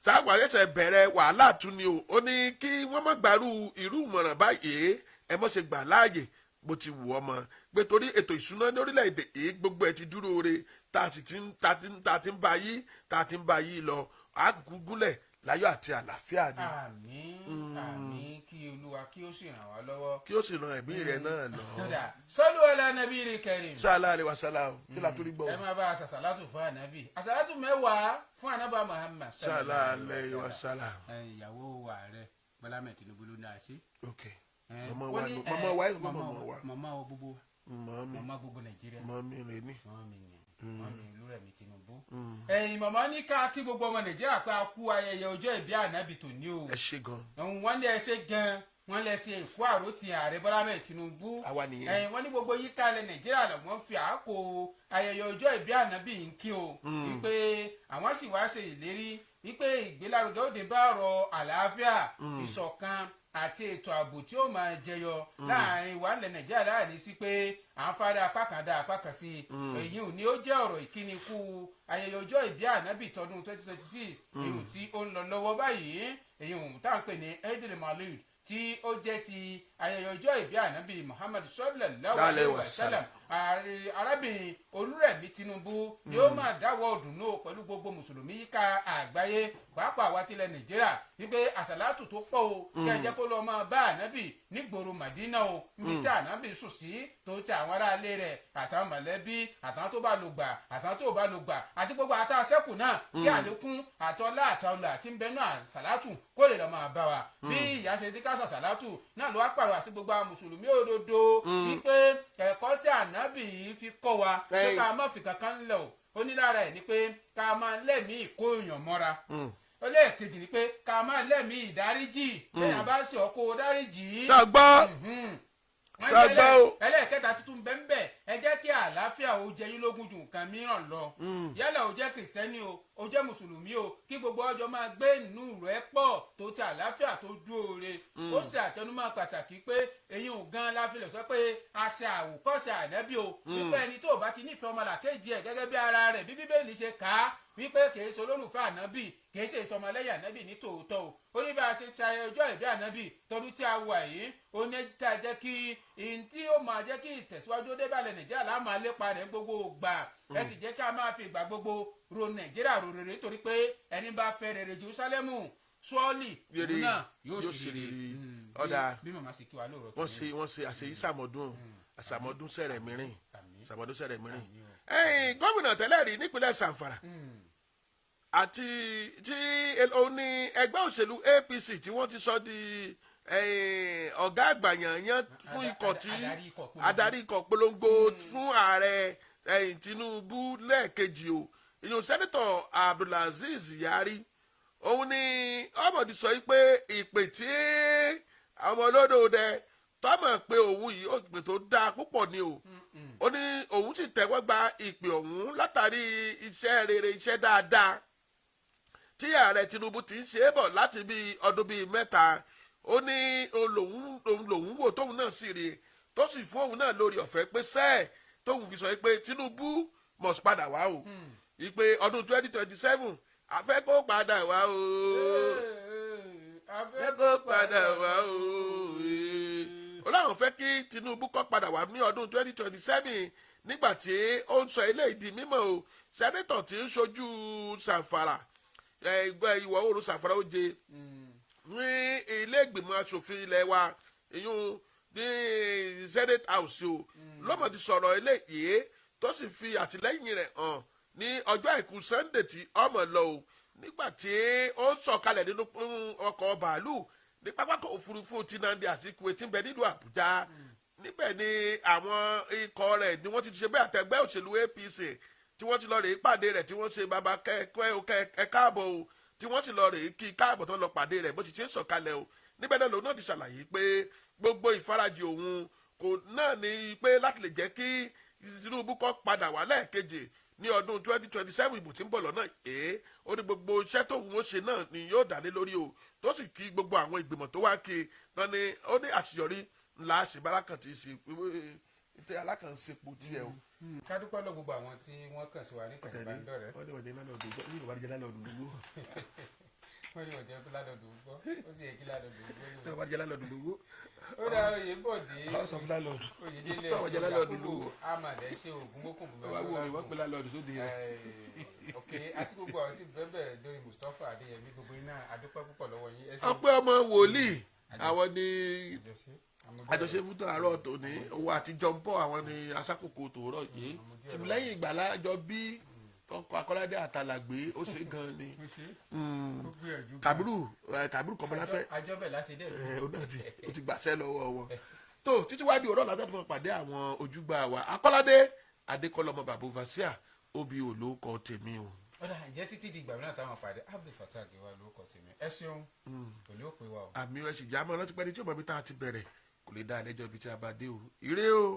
sáàgbà ẹ̀ṣẹ̀ bẹ̀rẹ̀ wàhálà tún ni o ó ní kí wọ́n má gbàrú irú ìmọ̀ràn báyìí ẹ mọ̀ ṣe gbà láàyè bó ti wù ọmọ pé torí ètò ìṣúná ní orílẹ̀-èdè yìí gbogbo ẹ̀ ti dúró re tá a ti ń bá yí lọ àkùkù gúnlẹ̀ láyọ̀ àti àlàáfíà ni. àmín kí olúwa kí ó sì ràn wá lọ́wọ́. kí ó sì ran ẹ̀mí rẹ̀ náà lọ. sọ́lù ọ̀la nàbí rí kẹrin. sálà àlè wàsálà kí la tó rí gbọ́. ẹ máa bá a sàṣàlátù fún ànábì àṣàlátù mẹ́wàá fún ànábà Muhammad. sálà àlè wàsálà. ìyàwó wa rẹ Bọ́lá Ahmed Tinubu ló dáa sí. ok mama wa gbogbo mama gbogbo Nàìjíríà. mami rẹ ni. mami Olúrẹ̀mí Tinubu. màmá ní ká kí gbogbo ọmọ Nàìjíríà pé a kú ayẹyẹ ọjọ́ ìbí ànábì tòní o. ẹ ṣé gan. wọ́n ní ẹ ṣé gan wọ́n lẹ ṣe ìkú àròtì ààrẹ Bọ́lá Ahmed Tinubu. àwa nìyẹn. wọ́n ní gbogbo yíká ilẹ̀ Nàìjíríà lọ́wọ́ fi àákò ayẹyẹ ọjọ́ ìbí ànábì ń kí o. wípé àwọn sì wá ṣe ìlérí wípé ìgbélárugẹ ó dé bá ọ̀rọ̀ àlàáfíà ìṣọ̀kan àti ètò ààbò tí ó máa jẹyọ láàrin wa ilẹ̀ Nàìjíríà láàrin sí pé à ń fárí apá kan dá apá kan sí èyí ò ní ó jẹ́ ọ̀rọ̀ ìkíni kú ayẹyẹ ọjọ́ ìbí ànábì tọdún 2026 èyí tí ó ń lọ lọ́wọ́ báyìí èyí ò tá à ń pè ní Eidul Maulud tí ó jẹ́ ti ayẹyẹ ọjọ́ ìbí ànábì Muhammad sallallahu alaihi wasallam arábìnrin Olúrẹ̀mí Tinubu ni ó máa dáwọ́ ọ̀dùnnú pẹ̀lú gbogbo mùsùlùmí yíká àgbáyé pàápàá wa tilẹ̀ Nàìjíríà wípé àsàlátù tó pọ̀ o kí ẹ jẹ́ kó lọ́ọ́ máa bá ànábì nígboro Màdínà o níbi tí ànábì sùn sí tó ti àwọn aráalé rẹ̀ àtàwọn mọ̀lẹ́bí àtàwọn tó bá lò gbà àtàwọn tó bá lò gbà àti gbogbo àtàsẹ́kù náà kí àlékún àtọ́lá àtọ́lá tí ń bẹnu àsàlátù kó lè lọ́ọ́ máa bá wa bí ìyá ṣe dín ká sàsàlátù náà ló wá pàrọ̀ àti gbogbo àwọn mùsùlùmí òdodo wípé ẹ̀kọ́ tí ànábì yìí fi kọ́ wa pé ká má fi kankan lẹ̀ o ó ní lára ẹ̀ ni pé ká máa lẹ́mìí ìkó èèyàn mọ́ra ó lẹ́ẹ̀kejì ni pé ká máa lẹ́mìí ìdáríjì lẹ́yìn bá ṣe ọkọ̀ dáríjì. ṣàgbọ́ ẹlẹ́ẹ̀kẹta tuntun bẹ́ẹ̀ ẹ jẹ́ kí àlàáfíà ó jẹ yín lógún ju nǹkan mìíràn lọ yálà ó jẹ́ kìrìsìtẹ́nì o ó jẹ́ mùsùlùmí o kí gbogbo ọjọ́ máa gbé nínú rẹ̀ pọ̀ tó ti àlàáfíà tó dúóore ó sì àtẹnumọ́ pàtàkì pé èyí ò gan la fi lè sọ pé àṣẹ àwòkọ́ṣe ànábì o wípé ẹni tó bá ti nífẹ̀ẹ́ ọmọlàkejì ẹ̀ gẹ́gẹ́ bí ara rẹ̀ bí Bíbélì ṣe kà á wípé kìí ṣe olólùfẹ́ ànábì kìí ṣe ìsọmọlẹ́yìn ànábì ní tòótọ́ o ó ní bá a ṣe ṣe ayẹyẹ ọjọ́ ìbí ànábì tọdún tí a wà yìí ó ní ká jẹ́ kí ihun tí ó máa jẹ́ kí ìtẹ̀síwájú dé bá ilẹ̀ Nàìjíríà láà máa lépa rẹ̀ gbogbo gbà ẹ sì jẹ́ kí a máa fi ìgbà gbogbo ro Nàìjíríà ro rere torí pé ẹni bá fẹ́ rere Jerúsálẹ́mù sọ́ọ̀lì ìlú náà yóò sì rere ọ̀dà bí màmá sì kí wa lóòrọ̀ tó wọ́n ṣe àṣeyí sàmọ́dún sẹ̀rẹ̀ mìíràn gómìnà tẹ́lẹ̀ rí nípínlẹ̀ Zamfara àti tí òun ní ẹgbẹ́ òṣèlú APC tí wọ́n ti sọ di ọ̀gá àgbà yànyàn fún ikọ̀ tí adarí ikọ̀ polongo fún ààrẹ Tinubu lẹ́ẹ̀kejì o ìyọ̀n sẹ́nitọ̀ Abdulaziz Yari òun ní ọmọdé sọ pé ìpè tí àwọn olódòdẹ tọ́mọ̀ pé òun yìí ìpè tó dáa púpọ̀ ni o ó ní òun sì tẹ́wọ́ gba ìpè ọ̀hún látàrí iṣẹ́ rere iṣẹ́ dáadáa tí ààrẹ Tinubu ti ń ṣe é bọ̀ láti bí ọdún bíi mẹ́ta ó ní òun lòun wò tóun náà sì rí tó sì fún òun náà lórí ọ̀fẹ́ pé sẹ́ẹ̀ tóun fi sọ pé Tinubu must padà wá o ìpè ọdún 2027 àfẹ́ kó padà wá o àfẹ́ kó padà wá o ó láwọn fẹ́ kí Tinubu kó padà wá ní ọdún 2027 nígbà tí ó ń sọ eléyìí di mímọ̀ o sẹ́nẹ́tọ̀ tí ń ṣojú Zamfara ìwọ̀ oòrùn Zamfara Oje ní ilé ìgbìmọ̀ asòfin ilẹ̀ wa ìyún ní Senate House o lọ́mọdé sọ̀rọ̀ eléyìí tó sì fi àtìlẹ́yìn rẹ̀ hàn ní ọjọ́ àìkú Sunday tí ọmọ lọ o nígbà tí ó ń sọ̀kalẹ̀ nínú ọkọ̀ bàálù ní pápákọ̀ òfurufú ti Nnamdi Azikiwe tí ń bẹ nílùú Àbújá níbẹ̀ ni àwọn ikọ̀ rẹ̀ ni wọ́n ti ṣe bẹ́ẹ̀ àtẹgbẹ́ òṣèlú APC tí wọ́n ti lọ rèé pàdé rẹ̀ tí wọ́n ṣe bàbá kẹ́ káàbọ̀ o tí wọ́n sì lọ rèé kí káàbọ̀ tó lọ pàdé rẹ̀ bó ti ṣe ń sọ̀kalẹ̀ o níbẹ̀ náà lòun náà ti ṣàlàyé pé gbogbo ìfarajì òun kò náà ní pé láti lè jẹ́ kí Tinubu kó padà wá lẹ́ẹ̀kejì ní ọdún 2027 ìbò tí ń bọ̀ lọ́nà ó ní gbogbo iṣẹ́ tóun ó ṣe náà ni yóò dálé lórí o tó sì kí gbogbo àwọn ìgbìmọ̀ tó wá kí tán ni ó ní àṣeyọrí ńlá ṣèbárakàn tí í ṣe ìtẹ alákànṣepọ̀ tiẹ̀ o. ká dúpẹ́ lọ gbogbo àwọn tí wọ́n kàn sí wa ní pẹ̀lú ìbánidọ́rẹ̀ẹ́. wọ́n ní wọ́n jẹ́ lálọ́ọ̀dù gbọ́ wọ́n ní wọ́n jẹ́ lálọ́ọ̀dù gbọ́. wọ́n ní wọ́n jẹ́ lálọ́ọ̀dù gbọ́ ó sì yẹ kí lálọ́ọ̀dù gbọ́. wọ́n jẹ́ lálọ́ọ̀dù gbọ́. ó dá oyè bọ̀dé house of landlord. oyèdélé wọ́n jẹ́ lálọ́ọ̀dù gbọ́. amàdé ṣe oògùn mọ́kùn bẹ́ẹ̀ wọ́n pe lálọ́ọ̀dù sóde rẹ̀. ok àti gbogbo àwọn tí bẹ́ẹ̀ lórí Mustapha Adéyẹmí gbogbo iná adúpẹ́ púpọ̀ lọ́wọ́ yín. ọpẹ́ ọmọ wòlíì àwọn ní àjọṣe fún tààrọ̀ tòní owó àtijọ́ ń bọ̀ àwọn ní asákòókò tòórọ̀ yìí tìmílẹ́yìn ìgbàlá àjọ bí tọkọ Akọ́ládé àtàlàgbé ó ṣe gan ni Kàbírù Kọ́mọláfẹ́ ó ti gbàṣẹ́ lọ́wọ́ wọn tó títí wá di òrọ̀ látàdé fún pàdé àwọn ojúgbà wa Akọ́ládé Adekola ọmọ Babaoverseer obi olóko tèmi o. ọ̀dà ǹjẹ́ títí di ìgbà mìíràn táwọn pàdé ABDULFATAI GIWA lórúkọ tèmi ẹ ṣeun pẹ̀lú òpè wa o. àmì ẹ̀ sì já mọ́ rántí pẹ́ni tí ó mọ̀ bí tá a ti bẹ̀rẹ̀ kò lè dá ẹlẹ́jọ́ ibi tí a bá dé o ire o.